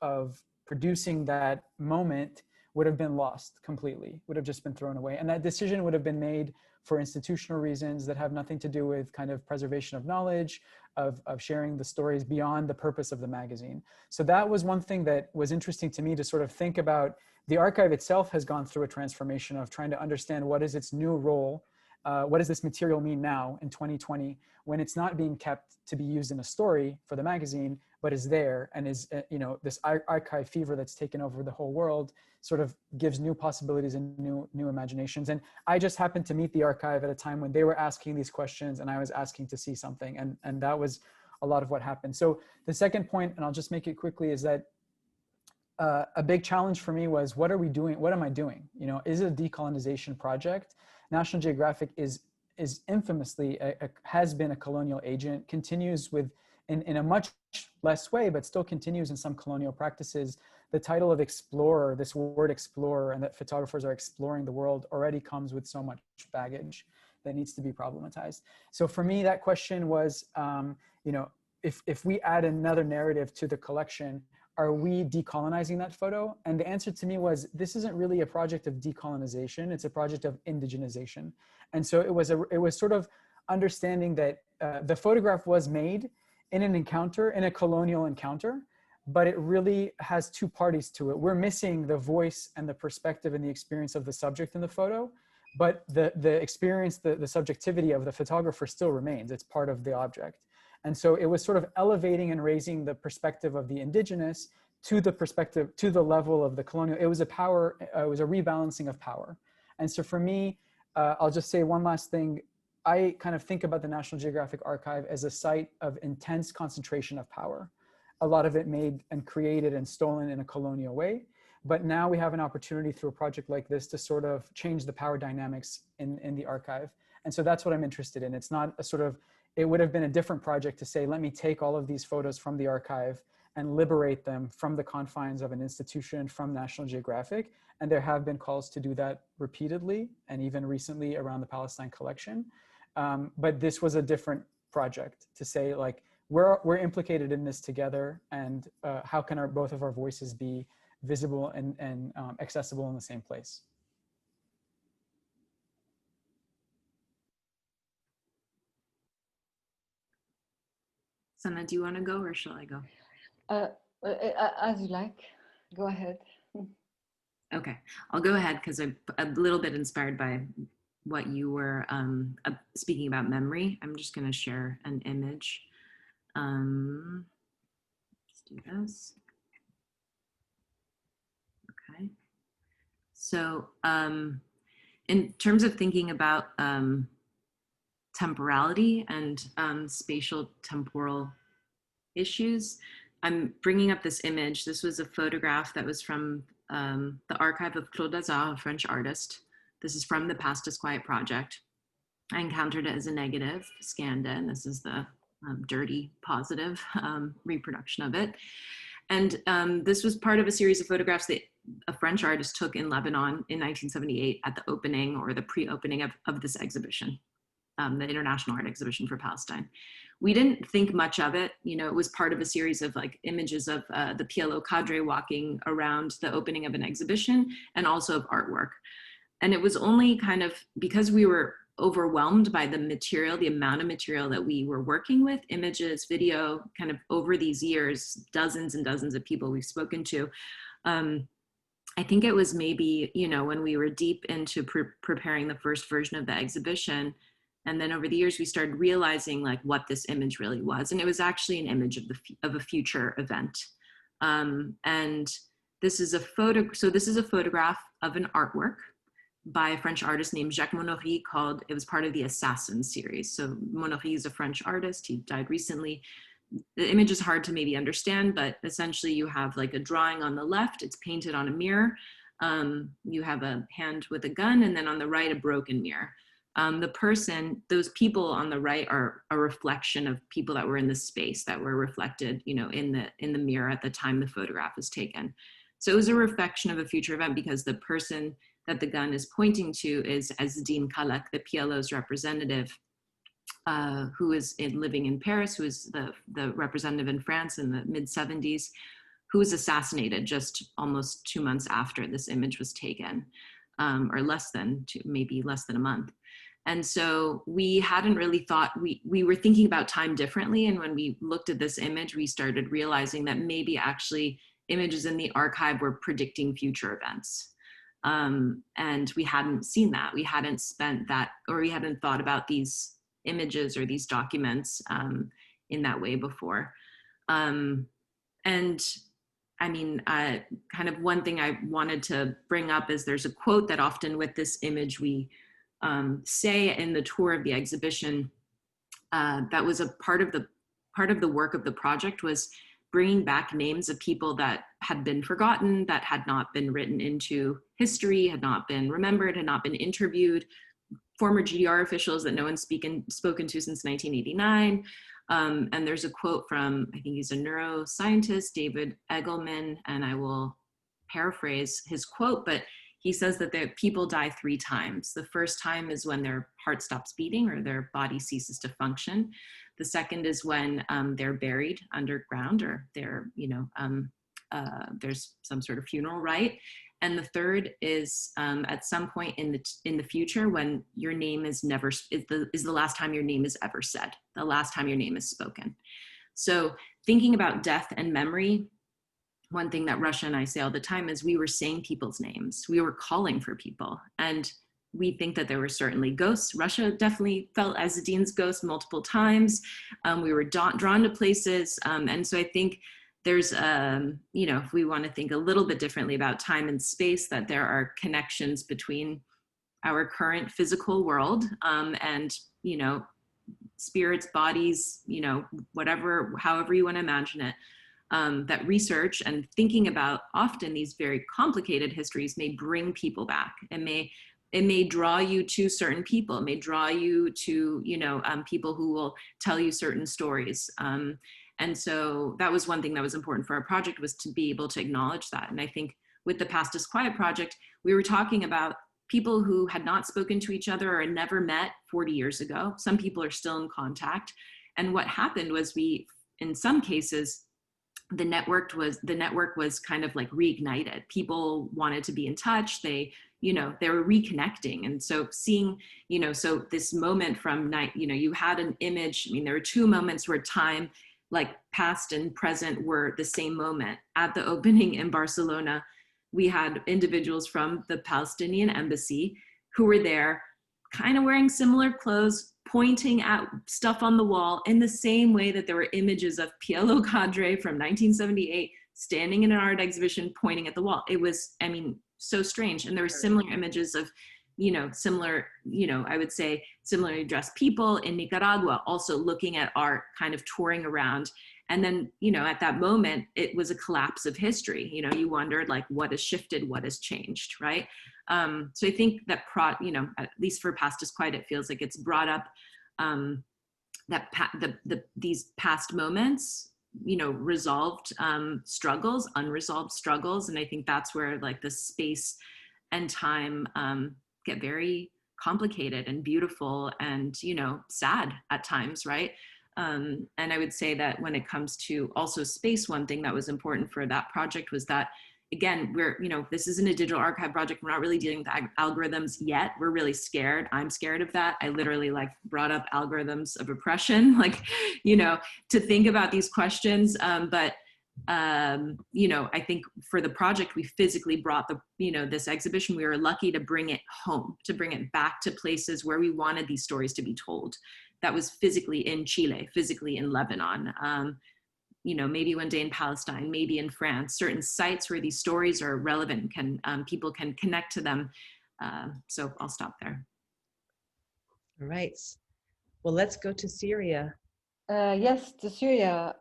producing that moment would have been lost completely, would have just been thrown away. And that decision would have been made for institutional reasons that have nothing to do with kind of preservation of knowledge, of sharing the stories beyond the purpose of the magazine. So that was one thing that was interesting to me, to sort of think about. The archive itself has gone through a transformation of trying to understand what is its new role. What does this material mean now in 2020 when it's not being kept to be used in a story for the magazine, but is there and is, this archive fever that's taken over the whole world sort of gives new possibilities and new imaginations. And I just happened to meet the archive at a time when they were asking these questions and I was asking to see something. And that was a lot of what happened. So the second point, and I'll just make it quickly, is that a big challenge for me was, what are we doing? What am I doing? Is it a decolonization project? National Geographic is infamously, has been a colonial agent, continues with, in a much less way, but still continues in some colonial practices. The title of explorer, this word explorer, and that photographers are exploring the world, already comes with so much baggage that needs to be problematized. So for me, that question was, if we add another narrative to the collection, are we decolonizing that photo? And the answer to me was, this isn't really a project of decolonization, it's a project of indigenization. And so it was sort of understanding that the photograph was made in an encounter, in a colonial encounter, but it really has two parties to it. We're missing the voice and the perspective and the experience of the subject in the photo, but the experience, the subjectivity of the photographer still remains. It's part of the object. And so it was sort of elevating and raising the perspective of the indigenous to the perspective, to the level of the colonial. It was a rebalancing of power. And so for me, I'll just say one last thing. I kind of think about the National Geographic Archive as a site of intense concentration of power. a lot of it made and created and stolen in a colonial way. But now we have an opportunity through a project like this to sort of change the power dynamics in the archive. And so that's what I'm interested in. It's not a sort of, it would have been a different project to say, let me take all of these photos from the archive and liberate them from the confines of an institution, from National Geographic. And there have been calls to do that repeatedly, and even recently around the Palestine collection. But this was a different project to say, like, we're implicated in this together, and how can both of our voices be visible and accessible in the same place? Sana, do you want to go or shall I go? As you like, go ahead. Okay, I'll go ahead because I'm a little bit inspired by what you were speaking about memory. I'm just going to share an image. Let's do this. Okay. So in terms of thinking about temporality and spatial temporal issues, I'm bringing up this image. This was a photograph that was from the archive of Claude Lazare, a French artist. This is from the Past is Quiet project. I encountered it as a negative, scanned it, and this is the dirty positive reproduction of it. And this was part of a series of photographs that a French artist took in Lebanon in 1978 at the opening or the pre-opening of this exhibition, the International Art Exhibition for Palestine. We didn't think much of it. You know, it was part of a series of like images of the PLO cadre walking around the opening of an exhibition and also of artwork. And it was only kind of because we were overwhelmed by the material, the amount of material that we were working with, images, video, kind of over these years, dozens and dozens of people we've spoken to. I think it was maybe, you know, when we were deep into preparing the first version of the exhibition, and then over the years, we started realizing like what this image really was. And it was actually an image of a future event. And this is a photo. So this is a photograph of an artwork by a French artist named Jacques Monory called, it was part of the Assassin series. So Monory is a French artist. He died recently. The image is hard to maybe understand, but essentially you have like a drawing on the left. It's painted on a mirror. You have a hand with a gun, and then on the right, a broken mirror. The person, those people on the right are a reflection of people that were in the space that were reflected, you know, in the mirror at the time the photograph was taken. So it was a reflection of a future event because the person that the gun is pointing to is Azdine Kalak, the PLO's representative, who is living in Paris, who is the representative in France in the mid-70s, who was assassinated just almost 2 months after this image was taken, or less than maybe less than a month. And so we hadn't really thought, we were thinking about time differently. And when we looked at this image, we started realizing that maybe actually images in the archive were predicting future events. And we hadn't seen that. We hadn't spent that, or we hadn't thought about these images or these documents in that way before. And I mean, kind of one thing I wanted to bring up is there's a quote that often with this image we say in the tour of the exhibition that was a part of the work of the project was bringing back names of people that had been forgotten, that had not been written into history, had not been remembered, had not been interviewed, former GDR officials that no one's spoken to since 1989. And there's a quote from, I think he's a neuroscientist, David Eagleman, and I will paraphrase his quote, but he says that the people die 3 times. The first time is when their heart stops beating or their body ceases to function. The second is when they're buried underground or they're, you know, there's some sort of funeral rite. And the third is at some point in the future when your name is the last time your name is ever said, the last time your name is spoken. So thinking about death and memory, one thing that Russia and I say all the time is we were saying people's names. We were calling for people. And we think that there were certainly ghosts. Russia definitely felt Azadine's ghost multiple times. We were drawn to places. And so I think there's, you know, if we want to think a little bit differently about time and space, that there are connections between our current physical world and, you know, spirits, bodies, you know, whatever, however you want to imagine it, that research and thinking about often these very complicated histories may bring people back. It may draw you to certain people, it may draw you to, people who will tell you certain stories. And so that was one thing that was important for our project, was to be able to acknowledge that. And I think with the Past is Quiet project, we were talking about people who had not spoken to each other or never met 40 years ago. Some people are still in contact. And what happened was in some cases, the network was kind of like reignited. People wanted to be in touch. They were reconnecting. And so seeing, so this moment from night, you had an image. I mean, there were two moments where time, like past and present, were the same moment. At the opening in Barcelona, we had individuals from the Palestinian embassy who were there, kind of wearing similar clothes, pointing at stuff on the wall in the same way that there were images of Pielo Cadre from 1978 standing in an art exhibition pointing at the wall. It was, so strange. And there were similar images of, I would say similarly dressed people in Nicaragua also looking at art, kind of touring around. And then, at that moment, it was a collapse of history. You wondered, like, what has shifted, what has changed, right? So I think that, at least for Past is Quiet, it feels like it's brought up these past moments, resolved struggles, unresolved struggles. And I think that's where, like, the space and time get very complicated and beautiful and, sad at times, right? And I would say that when it comes to also space, one thing that was important for that project was that, again, this isn't a digital archive project. We're not really dealing with algorithms yet. We're really scared. I'm scared of that. I literally brought up algorithms of oppression, to think about these questions. But I think for the project, we physically brought this exhibition. We were lucky to bring it home, to bring it back to places where we wanted these stories to be told. That was physically in Chile, physically in Lebanon, maybe one day in Palestine, maybe in France, certain sites where these stories are relevant, people can connect to them. So I'll stop there. All right. Well, let's go to Syria. Yes, to Syria.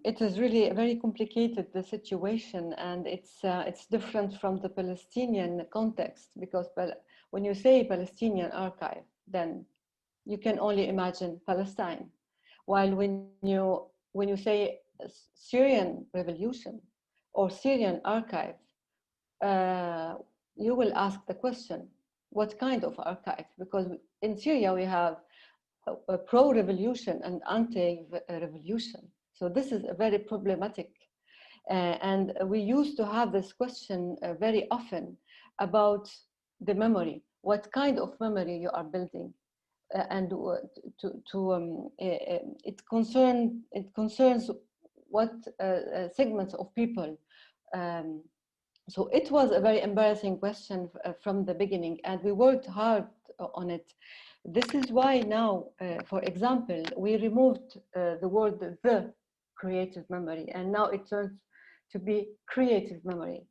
It is really very complicated, the situation, and it's different from the Palestinian context, because when you say Palestinian archive, then you can only imagine Palestine. While when you say Syrian revolution or Syrian archive, you will ask the question, what kind of archive? Because in Syria we have a pro-revolution and anti-revolution. So this is a very problematic. And we used to have this question very often about the memory, what kind of memory you are building. And it concerns what segments of people. So it was a very embarrassing question from the beginning, and we worked hard on it. This is why now, for example, we removed the word "the" creative memory, and now it turns to be creative memory.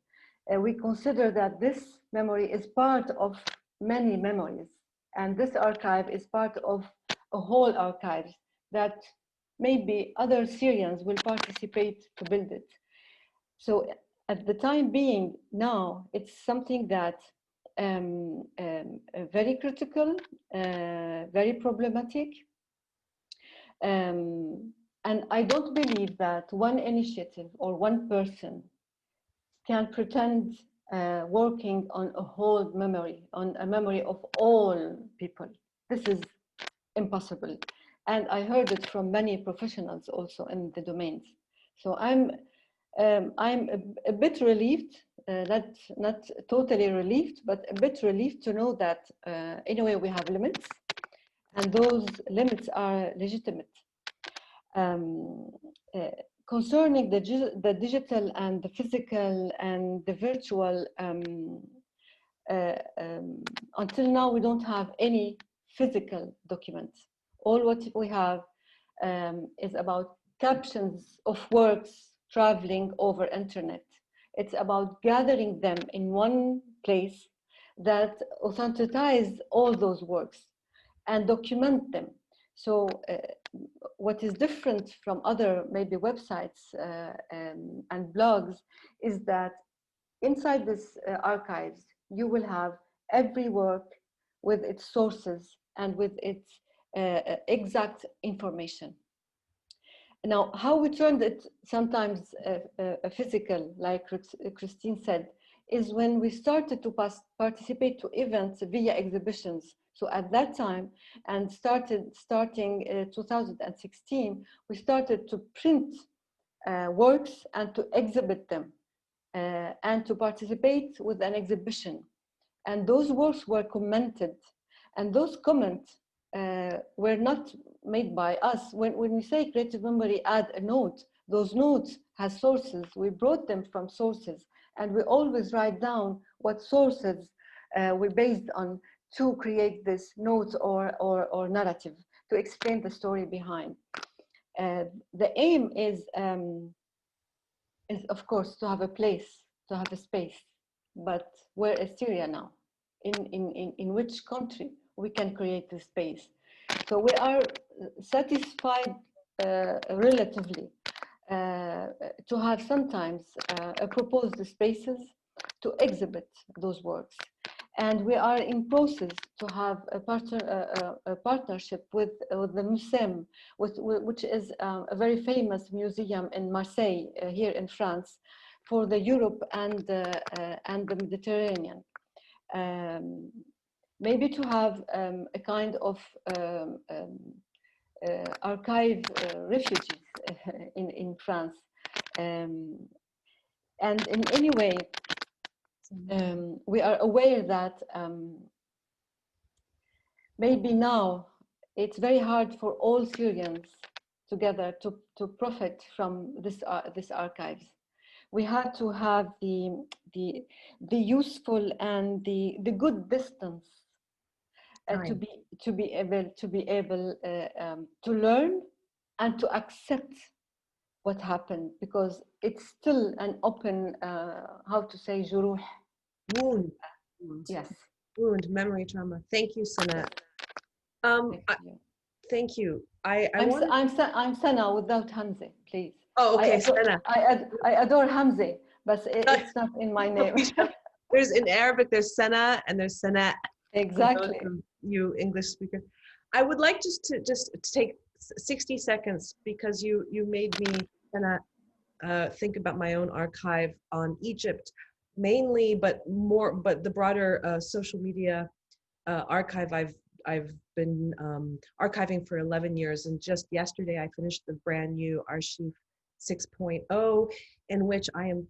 We consider that this memory is part of many memories, and this archive is part of a whole archive that maybe other Syrians will participate to build it. So at the time being now, it's something that very critical, very problematic. And I don't believe that one initiative or one person can pretend working on a whole memory, on a memory of all people. This is impossible. And I heard it from many professionals also in the domains. So I'm a bit relieved, not totally relieved, but a bit relieved to know that anyway we have limits, and those limits are legitimate. Concerning the digital and the physical and the virtual, until now we don't have any physical documents. All what we have is about captions of works traveling over internet. It's about gathering them in one place that authenticize all those works and document them. So what is different from other maybe websites and blogs is that inside this archives, you will have every work with its sources and with its exact information. Now, how we turned it sometimes physical, like Christine said, is when we started to participate to events via exhibitions. So at that time, and starting 2016, we started to print works and to exhibit them and to participate with an exhibition. And those works were commented, and those comments were not made by us. When we say creative memory, add a note, those notes has sources. We brought them from sources, and we always write down what sources we based on to create this note or narrative to explain the story behind. The aim is of course to have a place, to have a space. But where is Syria now? In which country we can create this space? So we are satisfied relatively to have sometimes proposed spaces to exhibit those works. And we are in process to have a partnership with the Museum, which is a very famous museum in Marseille, here in France, for the Europe and the Mediterranean. Maybe to have a kind of archive refugees in France. And in any way, we are aware that maybe now it's very hard for all Syrians together to profit from this archives. We had to have the useful and the good distance Right. to be able to learn and to accept what happened, because it's still an open how to say juruh. Wound. Yes. Wound, memory trauma. Thank you, Sanat. Thank you. I'm Sana without Hamza, please. Oh, okay, Sana. I adore Hamza, but it's not in my name. There's in Arabic, there's Sana and there's Sanat. Exactly. You English speaker. I would like to take 60 seconds because you made me think about my own archive on Egypt, mainly, but the broader social media archive I've been archiving for 11 years, and just yesterday I finished the brand new Archive 6.0, in which I have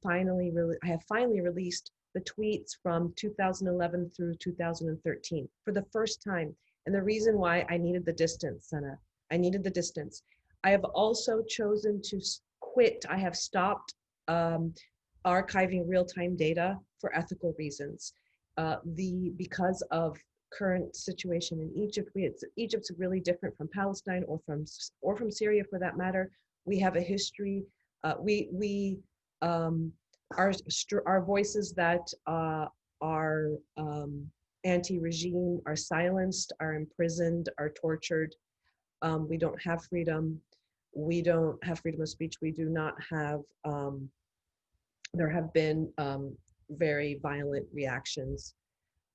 finally released the tweets from 2011 through 2013 for the first time. And the reason why I needed the distance, Sana, I needed the distance. I have also chosen to quit. I have stopped archiving real-time data for ethical reasons. Because of current situation in Egypt, Egypt's really different from Palestine or from Syria for that matter. We have a history. Our voices that are anti-regime are silenced, are imprisoned, are tortured. We don't have freedom. We don't have freedom of speech. We do not have, there have been very violent reactions.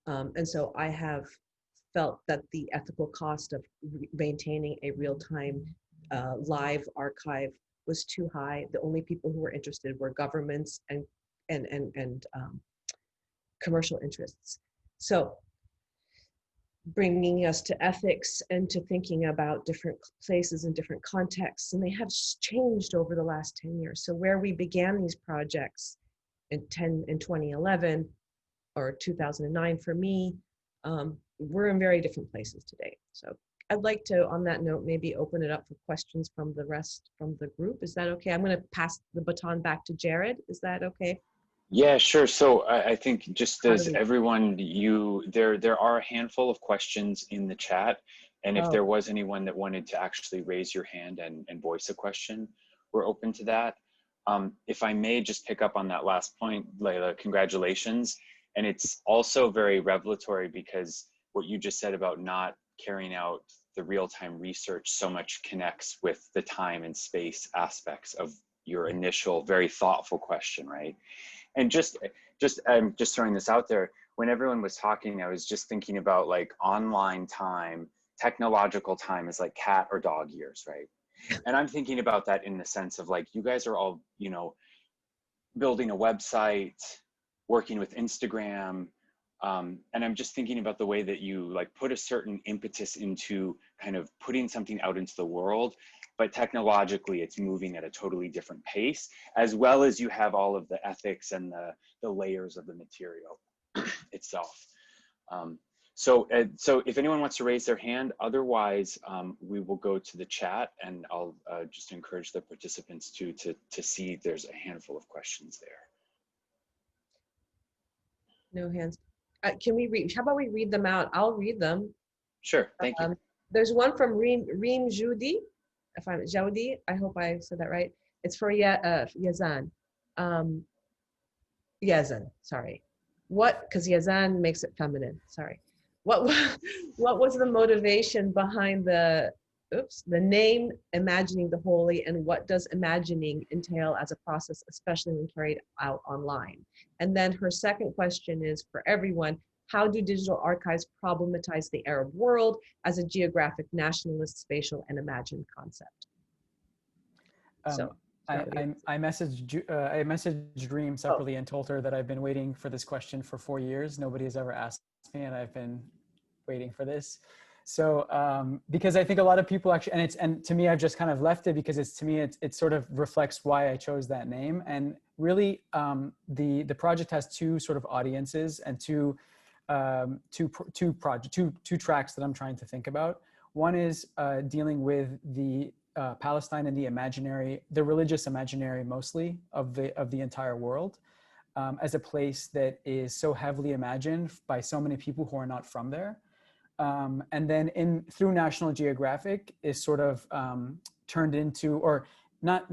And so I have felt that the ethical cost of maintaining a real-time live archive was too high. The only people who were interested were governments and commercial interests. So bringing us to ethics and to thinking about different places and different contexts, and they have changed over the last 10 years. So where we began these projects in 2011 or 2009 for me, we're in very different places today. So I'd like to, on that note, maybe open it up for questions from the rest from the group. Is that okay? I'm going to pass the baton back to Jared. Is that okay? Yeah, sure. So I think just as everyone, there are a handful of questions in the chat. And if there was anyone that wanted to actually raise your hand and voice a question, we're open to that. If I may just pick up on that last point, Layla, congratulations. And it's also very revelatory because what you just said about not carrying out the real-time research so much connects with the time and space aspects of your initial very thoughtful question, right? And I'm just throwing this out there. When everyone was talking, I was just thinking about like online time, technological time is like cat or dog years, right? And I'm thinking about that in the sense of like, you guys are all, you know, building a website, working with Instagram. And I'm just thinking about the way that you like put a certain impetus into kind of putting something out into the world, but technologically it's moving at a totally different pace, as well as you have all of the ethics and the layers of the material itself. So if anyone wants to raise their hand, otherwise we will go to the chat, and I'll just encourage the participants to see there's a handful of questions there. No hands. Can we read? How about we read them out? I'll read them. Sure, thank you. There's one from Reem Judi. If I'm Jaudi, I hope I said that right. It's for Yazan. Yazan, sorry. Because Yazan makes it feminine. Sorry. What was the motivation behind the name Imagining the Holy, and what does imagining entail as a process, especially when carried out online? And then her second question is for everyone: how do digital archives problematize the Arab world as a geographic, nationalist, spatial, and imagined concept? I messaged Reem separately and told her that I've been waiting for this question for 4 years. Nobody has ever asked me, and I've been waiting for this. So because I think a lot of people actually, and to me, I've just kind of left it because it sort of reflects why I chose that name. And really, the project has two sort of audiences and two tracks that I'm trying to think about. One is dealing with the Palestine and the religious imaginary mostly of the entire world, as a place that is so heavily imagined by so many people who are not from there. And then through National Geographic is sort of turned into, or not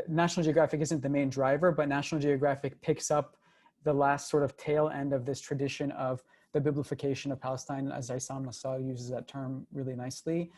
National Geographic isn't the main driver, but National Geographic picks up the last sort of tail end of this tradition of the biblification of Palestine, as Yazan Kopti uses that term really nicely,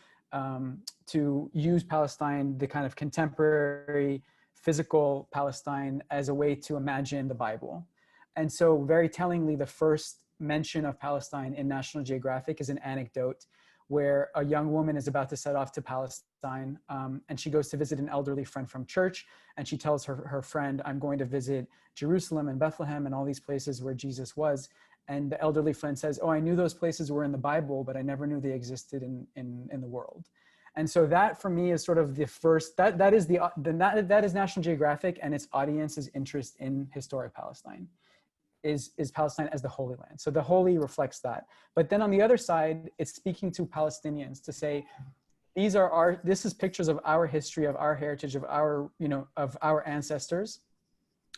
to use Palestine, the kind of contemporary physical Palestine, as a way to imagine the Bible. And so very tellingly, the first mention of Palestine in National Geographic is an anecdote where a young woman is about to set off to Palestine, and she goes to visit an elderly friend from church, and she tells her friend, I'm going to visit Jerusalem and Bethlehem and all these places where Jesus was. And the elderly friend says, oh, I knew those places were in the Bible, but I never knew they existed in the world. And so that for me is sort of the first, that is National Geographic and its audience's interest in historic Palestine. Is Palestine as the Holy Land. So the holy reflects that. But then on the other side, it's speaking to Palestinians to say, this is pictures of our history, of our heritage, of our ancestors.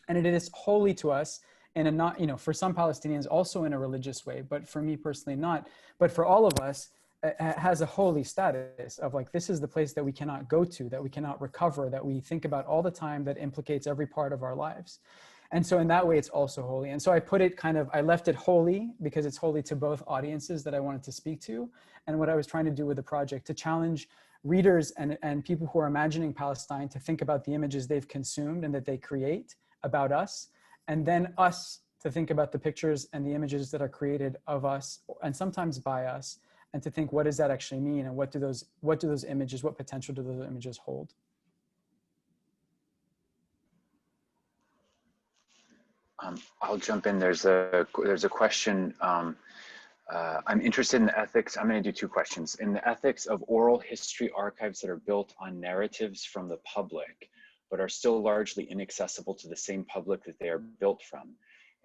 And it is holy to us, and not, for some Palestinians also in a religious way, but for me personally not. But for all of us, it has a holy status of like, this is the place that we cannot go to, that we cannot recover, that we think about all the time, that implicates every part of our lives. And so in that way, it's also holy. And so I left it holy because it's holy to both audiences that I wanted to speak to. And what I was trying to do with the project, to challenge readers and people who are imagining Palestine to think about the images they've consumed and that they create about us, and then us to think about the pictures and the images that are created of us and sometimes by us, and to think, what does that actually mean? And what potential do those images hold? I'll jump in. There's a question. I'm interested in the ethics. I'm going to do two questions. In the ethics of oral history archives that are built on narratives from the public, but are still largely inaccessible to the same public that they are built from.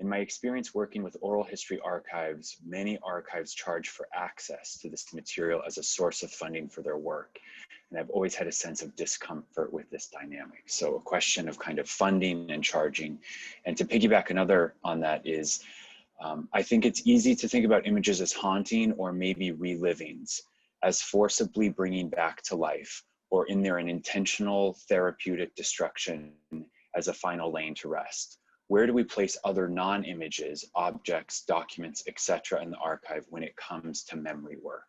In my experience working with oral history archives, many archives charge for access to this material as a source of funding for their work. And I've always had a sense of discomfort with this dynamic. So a question of kind of funding and charging. And to piggyback another on that is, I think it's easy to think about images as haunting or maybe relivings, as forcibly bringing back to life, or in there an intentional therapeutic destruction as a final laying to rest. Where do we place other non-images, objects, documents, etc. in the archive when it comes to memory work?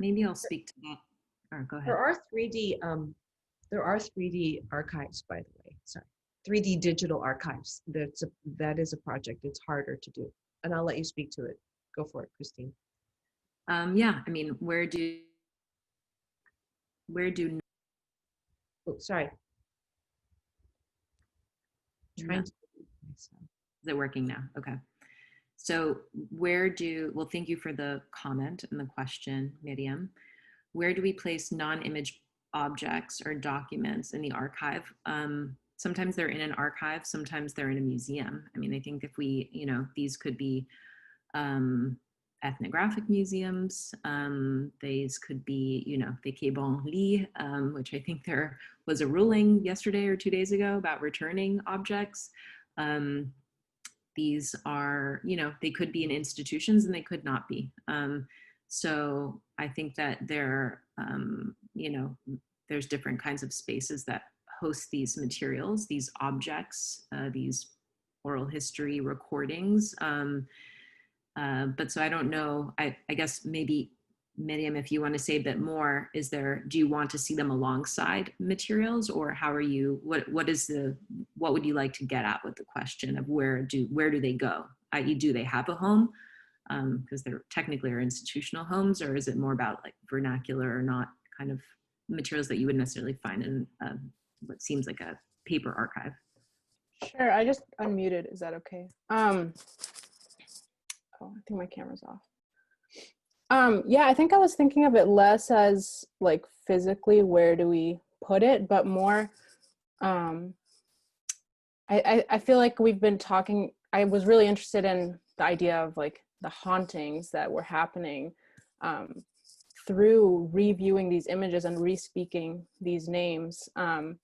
maybe I'll speak to that. Or go ahead. There are 3D archives, by the way. Sorry, 3D digital archives. That is a project. It's harder to do, and I'll let you speak to it. Go for it, Christine. Yeah, I mean, where do Oh, sorry. Trying to. Is it working now? Okay. So well, thank you for the comment and the question, Miriam. Where do we place non-image objects or documents in the archive? Sometimes they're in an archive, sometimes they're in a museum. I mean, I think if we, these could be ethnographic museums. These could be, the Quai Branly, which I think there was a ruling yesterday or 2 days ago about returning objects. These are, they could be in institutions and they could not be. So I think that there's different kinds of spaces that host these materials, these objects, these oral history recordings. But so I don't know, I guess maybe Miriam, if you want to say a bit more, do you want to see them alongside materials, or how are you, what would you like to get at with the question of where do they go? I.e., do they have a home? Because they're technically are institutional homes, or is it more about like vernacular or not kind of materials that you would necessarily find in what seems like a paper archive? Sure, I just unmuted. Is that okay? Oh, I think my camera's off. Yeah, I think I was thinking of it less as like physically, where do we put it, but more, I feel like we've been talking, I was really interested in the idea of like the hauntings that were happening through reviewing these images and re-speaking these names. And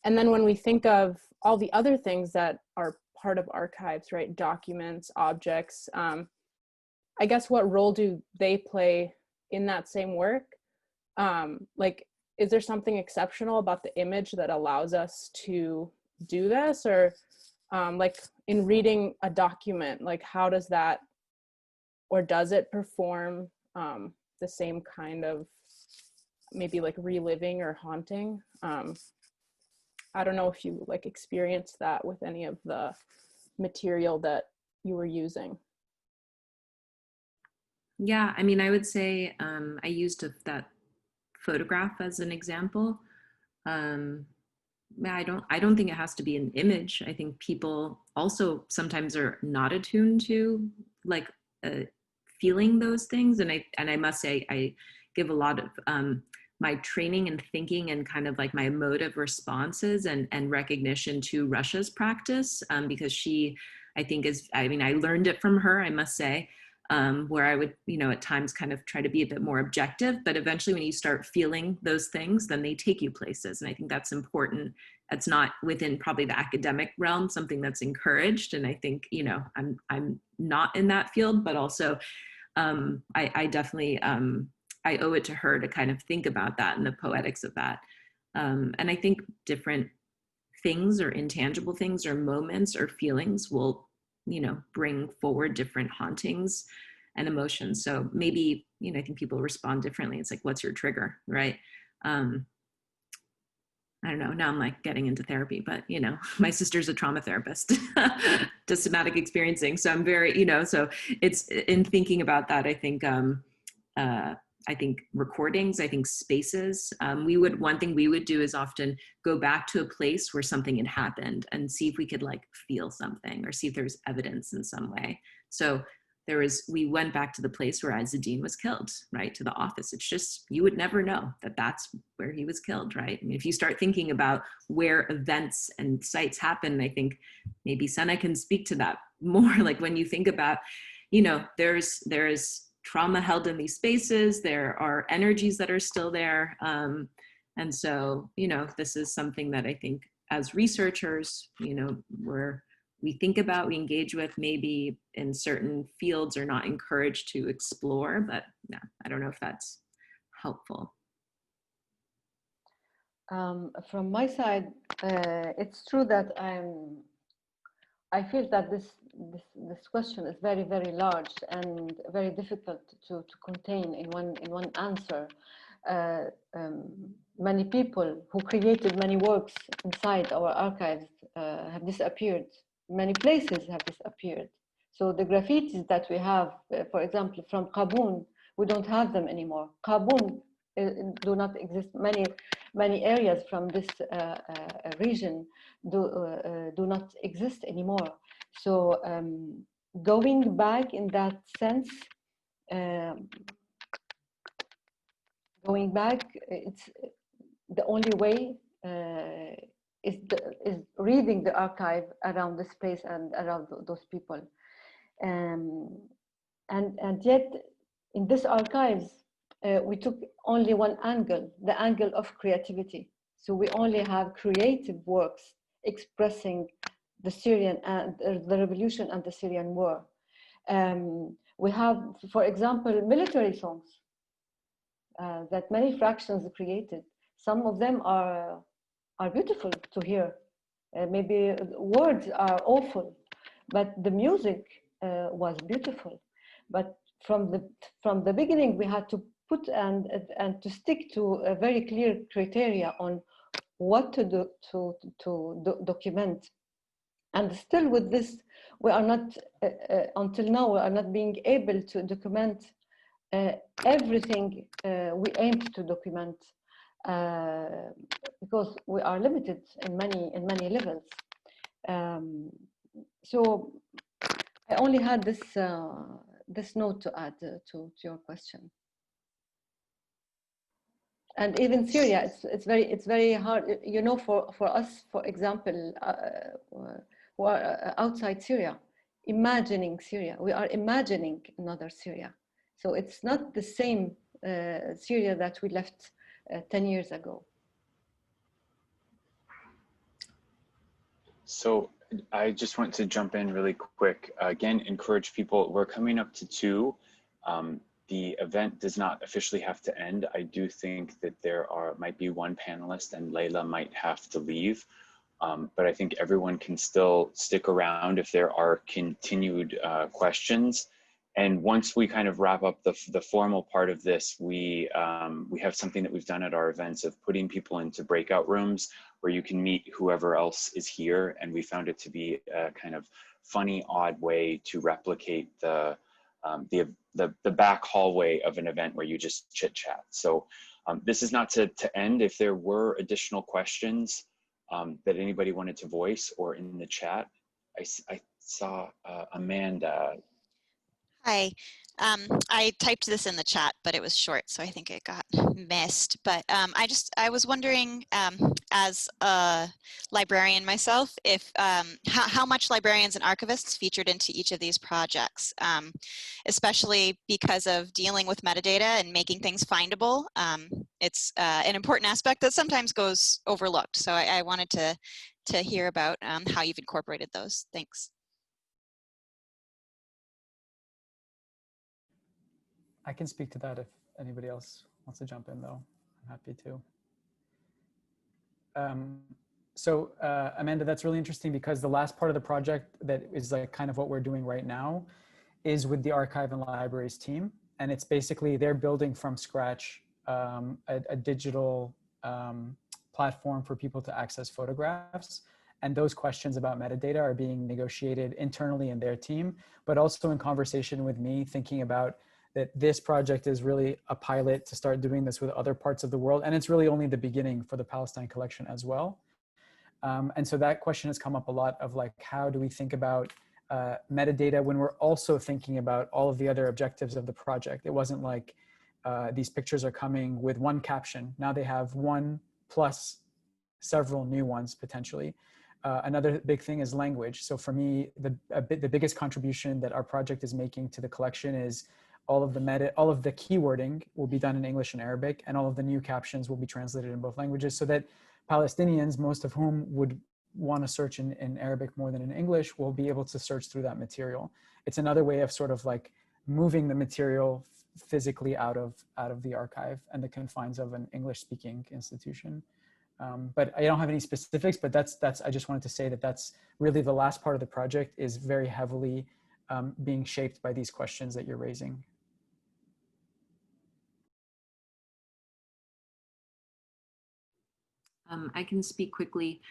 then when we think of all the other things that are part of archives, right? Documents, objects, I guess what role do they play in that same work? Like, is there something exceptional about the image that allows us to do this? Or like in reading a document, like how does that, or does it perform the same kind of maybe like reliving or haunting? I don't know if you like experienced that with any of the material that you were using. Yeah, I mean, I would say I used that photograph as an example. I don't think it has to be an image. I think people also sometimes are not attuned to like feeling those things, and I must say I give a lot of my training and thinking and kind of like my emotive responses and recognition to Russia's practice, because she, I think I learned it from her, I must say, where I would, at times kind of try to be a bit more objective, but eventually when you start feeling those things, then they take you places. And I think that's important. It's not within probably the academic realm, something that's encouraged. And I think, I'm not in that field, but also I definitely, I owe it to her to kind of think about that and the poetics of that. And I think different things or intangible things or moments or feelings will, bring forward different hauntings and emotions. So maybe, I think people respond differently. It's like, what's your trigger, right? I don't know, now I'm like getting into therapy, but my sister's a trauma therapist, does somatic experiencing. So I'm very, so it's in thinking about that, I think recordings, I think spaces, one thing we would do is often go back to a place where something had happened and see if we could like feel something or see if there's evidence in some way. So we went back to the place where Azzedine was killed, right? To the office. It's just, you would never know that that's where he was killed, right? I mean, if you start thinking about where events and sites happen, I think maybe Senna can speak to that more. Like when you think about, there's trauma held in these spaces, there are energies that are still there. And so, this is something that I think as researchers, we think about, we engage with, maybe in certain fields are not encouraged to explore, but yeah, I don't know if that's helpful. From my side, it's true that I'm I feel that this question is very, very large and very difficult to contain in one answer. Many people who created many works inside our archives have disappeared. Many places have disappeared. So the graffitis that we have, for example, from Qabun, we don't have them anymore. Qabun do not exist. Many areas from this region do not exist anymore. So going back in that sense, going back, it's the only way is reading the archive around this place and around those people. And yet, in this archives, we took only one angle, the angle of creativity. So we only have creative works expressing the Syrian and the revolution and the Syrian war. We have, for example, military songs that many fractions created. Some of them are beautiful to hear. Maybe words are awful, but the music was beautiful. But from the beginning, we had to put and to stick to a very clear criteria on what to do to document. And still with this, we are not, until now, we are not being able to document everything we aimed to document because we are limited in many levels. So I only had this note to add to your question. And even Syria, it's very hard, you know, for us, for example, who are outside Syria, imagining Syria. We are imagining another Syria. So it's not the same Syria that we left 10 years ago. So I just want to jump in really quick. Again, encourage people, we're coming up to 2. The event does not officially have to end. I do think that there might be one panelist and Layla might have to leave. But I think everyone can still stick around if there are continued questions. And once we kind of wrap up the formal part of this, we have something that we've done at our events of putting people into breakout rooms where you can meet whoever else is here. And we found it to be a kind of funny, odd way to replicate the back hallway of an event where you just chit chat. So this is not to end. If there were additional questions that anybody wanted to voice or in the chat, I saw Amanda. Hi, I typed this in the chat, but it was short, so I think it got missed. But I was wondering, as a librarian myself, if how much librarians and archivists featured into each of these projects, especially because of dealing with metadata and making things findable. It's an important aspect that sometimes goes overlooked. So I wanted to hear about how you've incorporated those. Thanks. I can speak to that if anybody else wants to jump in, though. I'm happy to. Amanda, that's really interesting because the last part of the project that is like kind of what we're doing right now is with the archive and libraries team. And it's basically they're building from scratch a digital platform for people to access photographs. And those questions about metadata are being negotiated internally in their team, but also in conversation with me, thinking about that this project is really a pilot to start doing this with other parts of the world. And it's really only the beginning for the Palestine collection as well. And so that question has come up a lot of like, how do we think about metadata when we're also thinking about all of the other objectives of the project? It wasn't like these pictures are coming with one caption. Now they have one plus several new ones potentially. Another big thing is language. So for me, the biggest contribution that our project is making to the collection is all of the keywording will be done in English and Arabic, and all of the new captions will be translated in both languages so that Palestinians, most of whom would want to search in Arabic more than in English, will be able to search through that material. It's another way of sort of like moving the material physically out of the archive and the confines of an English-speaking institution. But I don't have any specifics, but I just wanted to say that that's really the last part of the project is very heavily being shaped by these questions that you're raising. I can speak quickly.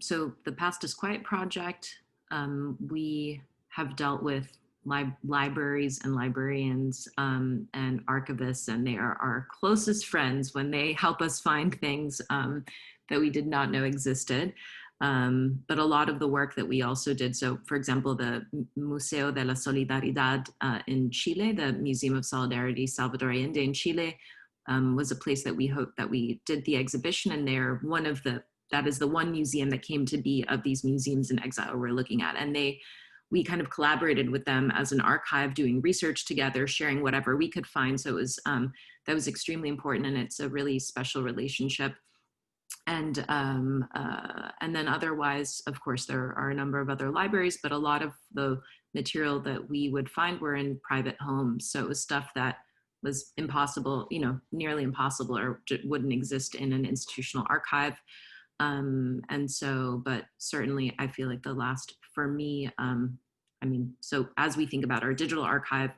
So the Past is Quiet project, we have dealt with libraries and librarians and archivists, and they are our closest friends when they help us find things that we did not know existed. But a lot of the work that we also did, so for example, the Museo de la Solidaridad in Chile, the Museum of Solidarity Salvador Allende in Chile, was a place that we hoped that we did the exhibition, and they're one of that is the one museum that came to be of these museums in exile we're looking at. And we kind of collaborated with them as an archive, doing research together, sharing whatever we could find. So it was, that was extremely important, and it's a really special relationship. And then otherwise, of course, there are a number of other libraries, but a lot of the material that we would find were in private homes. So it was stuff that was impossible, nearly impossible, or wouldn't exist in an institutional archive. And so, but certainly I feel like the last for me, so as we think about our digital archive,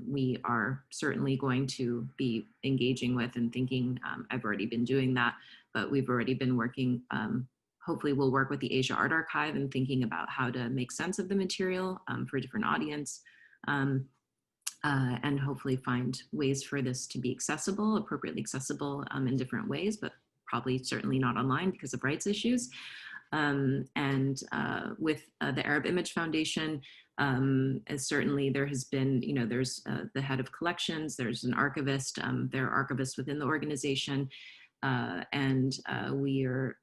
we are certainly going to be engaging with and thinking, I've already been doing that, but we've already been working, hopefully we'll work with the Asia Art Archive and thinking about how to make sense of the material for a different audience. And hopefully find ways for this to be accessible, appropriately accessible in different ways, but probably certainly not online because of rights issues. And with the Arab Image Foundation, certainly there has been, there's the head of collections, there's an archivist, there are archivists within the organization, and we are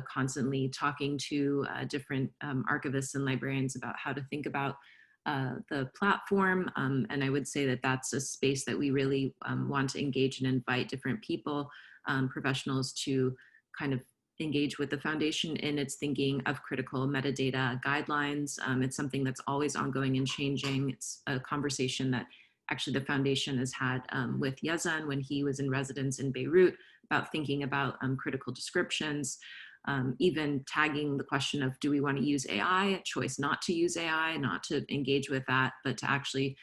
constantly talking to different archivists and librarians about how to think about the platform. And I would say that that's a space that we really want to engage and invite different people, professionals to kind of engage with the foundation in its thinking of critical metadata guidelines. It's something that's always ongoing and changing. It's a conversation that actually the foundation has had with Yazan when he was in residence in Beirut about thinking about critical descriptions. Even tagging the question of, do we want to use AI, a choice not to use AI, not to engage with that, but to actually,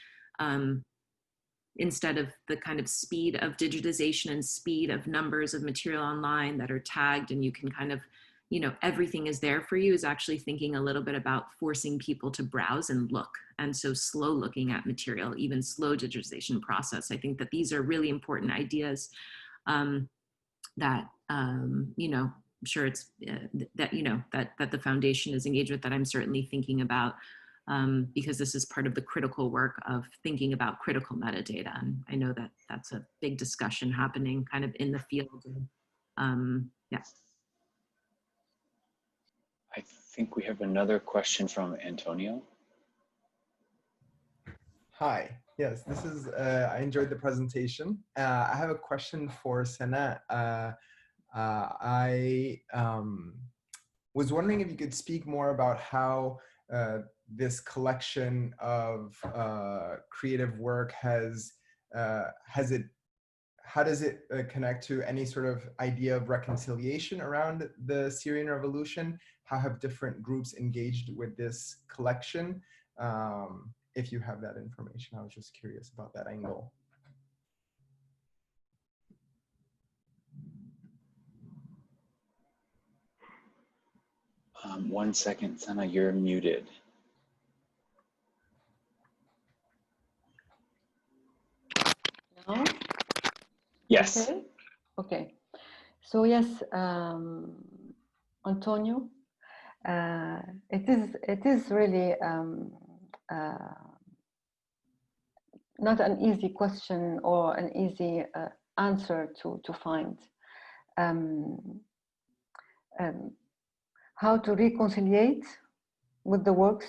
instead of the kind of speed of digitization and speed of numbers of material online that are tagged and you can kind of, everything is there for you, is actually thinking a little bit about forcing people to browse and look. And so slow looking at material, even slow digitization process. I think that these are really important ideas that, I'm sure it's that that the foundation is engaged with, that I'm certainly thinking about, because this is part of the critical work of thinking about critical metadata. And I know that that's a big discussion happening kind of in the field. Yeah. I think we have another question from Antonio. Hi, yes, this is, I enjoyed the presentation. I have a question for Sanat. I was wondering if you could speak more about how this collection of creative work how does it connect to any sort of idea of reconciliation around the Syrian revolution? How have different groups engaged with this collection? If you have that information, I was just curious about that angle. 1 second, Sana, you're muted. No? Yes. Okay. Okay. So yes, Antonio, it is really not an easy question or an easy answer to find. How to reconciliate with the works.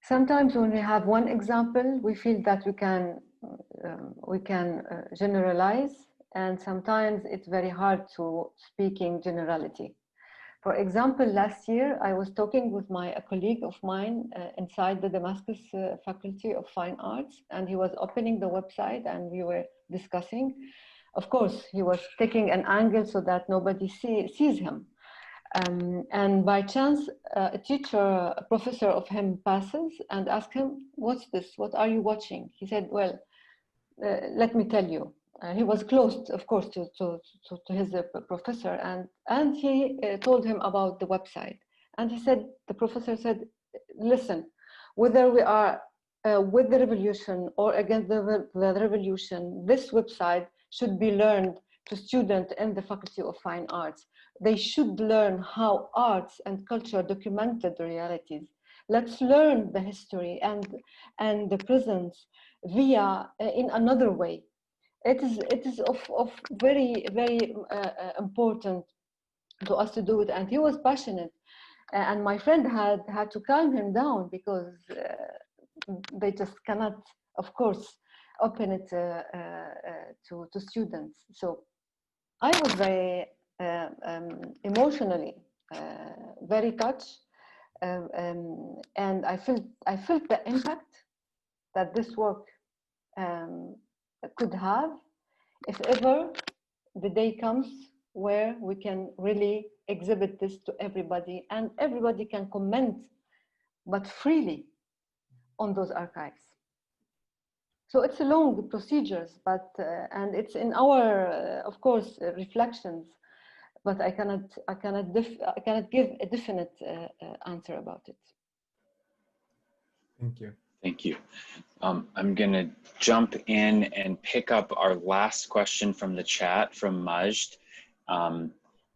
Sometimes when we have one example, we feel that we can generalize, and sometimes it's very hard to speak in generality. For example, last year, I was talking with a colleague of mine inside the Damascus Faculty of Fine Arts, and he was opening the website and we were discussing. Of course, he was taking an angle so that nobody sees him. And by chance, a professor of him passes and asks him, "What's this? What are you watching?" He said, "Well, let me tell you." He was close, of course, to his professor, and he told him about the website. And he said, the professor said, "Listen, whether we are with the revolution or against the revolution, this website should be learned to students in the Faculty of Fine Arts. They should learn how arts and culture documented the realities. Let's learn the history and the presence via in another way. It is of very, very important to us to do it." And he was passionate. And my friend had to calm him down because they just cannot, of course, open it to students. So I was very emotionally very touched, and I felt the impact that this work could have if ever the day comes where we can really exhibit this to everybody and everybody can comment, but freely, on those archives. So it's a long procedures, but and it's in our, of course, reflections. But I cannot give a definite answer about it. Thank you. Thank you. I'm going to jump in and pick up our last question from the chat from Majd,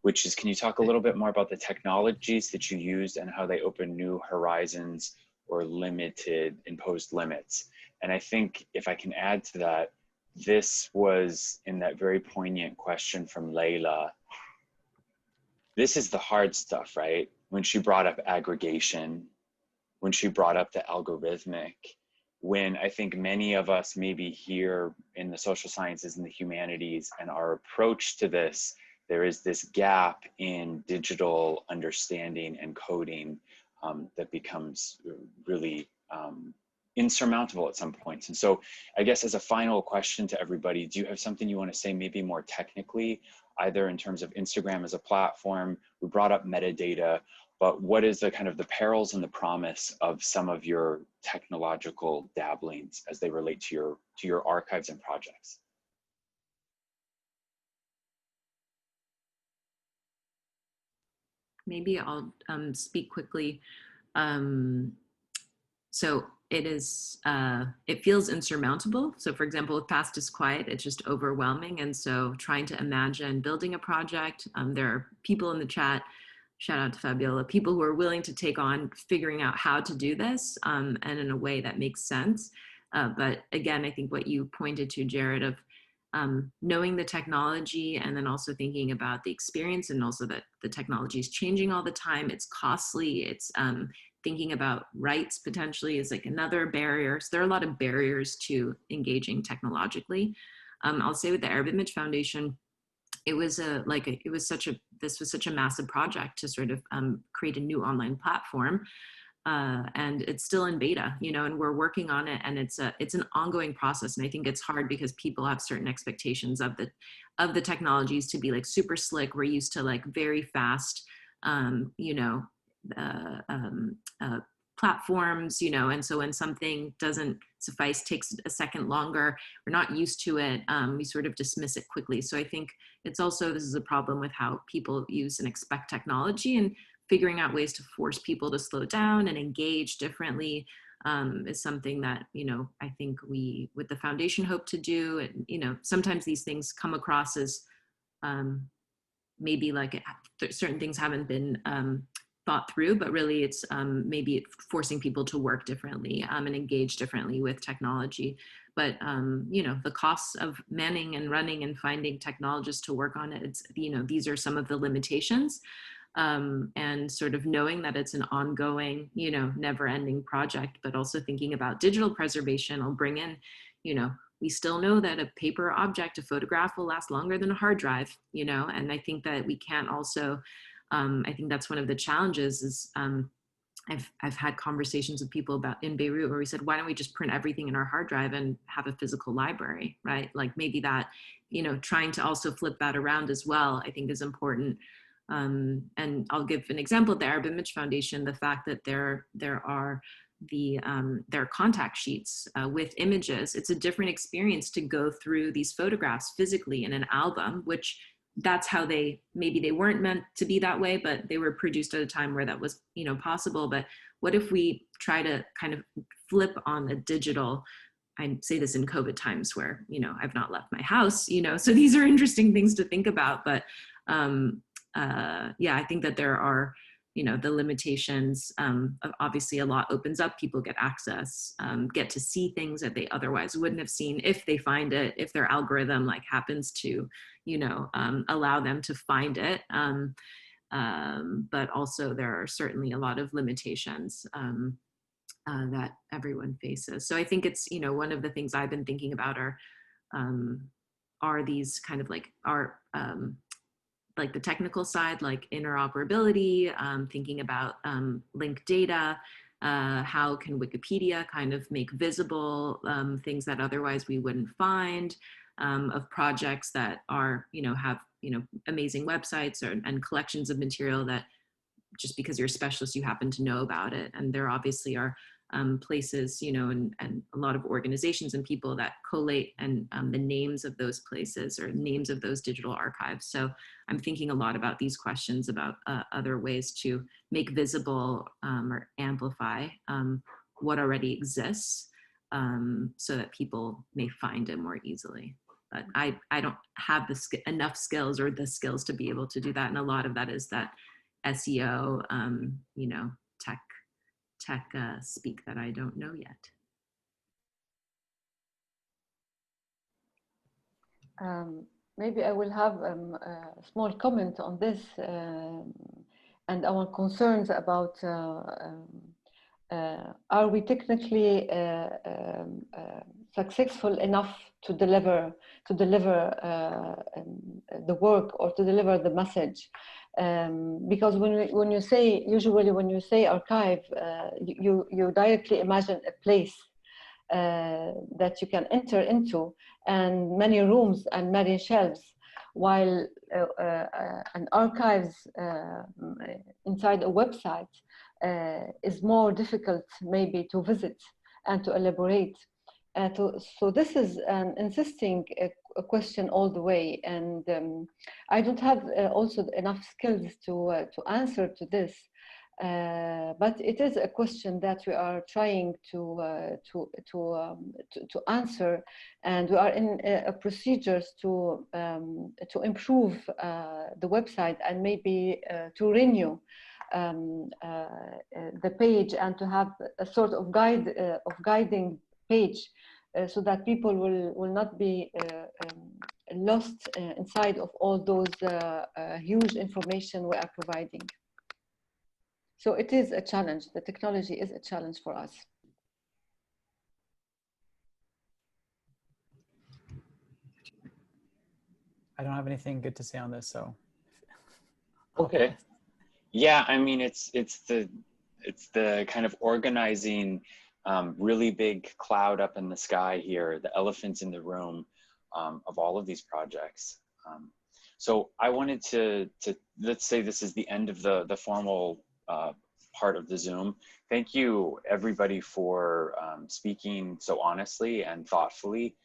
which is, can you talk a little bit more about the technologies that you used and how they open new horizons or imposed limits? And I think if I can add to that, this was in that very poignant question from Layla. This is the hard stuff, right? When she brought up aggregation, when she brought up the algorithmic, when I think many of us maybe here in the social sciences and the humanities and our approach to this, there is this gap in digital understanding and coding that becomes really insurmountable at some points. And so I guess as a final question to everybody, do you have something you want to say maybe more technically, either in terms of Instagram as a platform? We brought up metadata, but what is the kind of the perils and the promise of some of your technological dabblings as they relate to your archives and projects? Maybe I'll speak quickly. So it feels insurmountable. So for example, with Past is Quiet, it's just overwhelming. And so trying to imagine building a project, there are people in the chat, shout out to Fabiola, people who are willing to take on figuring out how to do this and in a way that makes sense. But again, I think what you pointed to, Jared, of knowing the technology and then also thinking about the experience, and also that the technology is changing all the time. It's costly. It's thinking about rights potentially is like another barrier. So there are a lot of barriers to engaging technologically. I'll say with the Arab Image Foundation, this was such a massive project to sort of create a new online platform. And it's still in beta, and we're working on it, and it's an ongoing process. And I think it's hard because people have certain expectations of the technologies to be like super slick. We're used to like very fast, platforms, and so when something doesn't suffice, takes a second longer, we're not used to it, we sort of dismiss it quickly. So I think it's also, this is a problem with how people use and expect technology, and figuring out ways to force people to slow down and engage differently is something that, I think we, with the foundation, hope to do. And, sometimes these things come across as maybe like certain things haven't been thought through, but really it's maybe forcing people to work differently and engage differently with technology. But, the costs of manning and running and finding technologists to work on it, it's, these are some of the limitations. And sort of knowing that it's an ongoing, never-ending project, but also thinking about digital preservation. I'll bring in, we still know that a paper object, a photograph, will last longer than a hard drive, and I think that we can't also I think that's one of the challenges is I've had conversations with people about in Beirut where we said, why don't we just print everything in our hard drive and have a physical library, right? Like maybe that, you know, trying to also flip that around as well, I think is important. And I'll give an example of the Arab Image Foundation, the fact that there are contact sheets with images. It's a different experience to go through these photographs physically in an album, which that's how maybe they weren't meant to be that way, but they were produced at a time where that was, you know, possible. But what if we try to kind of flip on a digital, I say this in COVID times where, you know, I've not left my house, you know, so these are interesting things to think about. But yeah, I think that there are, you know, the limitations. Obviously a lot opens up, people get access, get to see things that they otherwise wouldn't have seen if they find it, if their algorithm like happens to, you know, allow them to find it. But also there are certainly a lot of limitations that everyone faces. So I think it's, you know, one of the things I've been thinking about are these kind of like like the technical side, like interoperability, thinking about linked data, how can Wikipedia kind of make visible things that otherwise we wouldn't find, of projects that are, you know, have, you know, amazing websites and collections of material that just because you're a specialist, you happen to know about it. And there obviously are places, you know, and a lot of organizations and people that collate and the names of those places or names of those digital archives. So I'm thinking a lot about these questions about other ways to make visible or amplify what already exists so that people may find it more easily. But I don't have enough skills or the skills to be able to do that. And a lot of that is that SEO, you know, tech speak that I don't know yet. Maybe I will have a small comment on this and our concerns about are we technically successful enough to deliver the work or to deliver the message? Because when you say, usually when you say archive, you directly imagine a place that you can enter into and many rooms and many shelves, while an archives inside a website is more difficult maybe to visit and to elaborate. So this is an insisting a question all the way, and I don't have also enough skills to answer to this, but it is a question that we are trying to answer, and we are in procedures to improve the website and maybe to renew the page and to have a sort of guiding page so that people will not be lost inside of all those huge information we are providing. So it is a challenge. The technology is a challenge for us. I don't have anything good to say on this, so. Okay. Yeah, I mean, it's the kind of organizing really big cloud up in the sky here, the elephants in the room of all of these projects. So I wanted to let's say this is the end of the formal part of the Zoom. Thank you everybody for speaking so honestly and thoughtfully.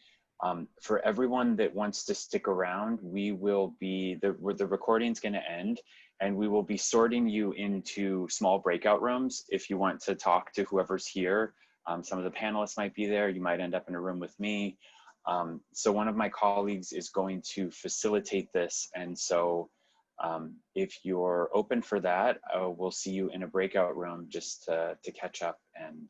For everyone that wants to stick around, we will be, the recording's gonna end, and we will be sorting you into small breakout rooms if you want to talk to whoever's here. Some of the panelists might be there. You might end up in a room with me. So one of my colleagues is going to facilitate this. And so if you're open for that, we'll see you in a breakout room just to catch up and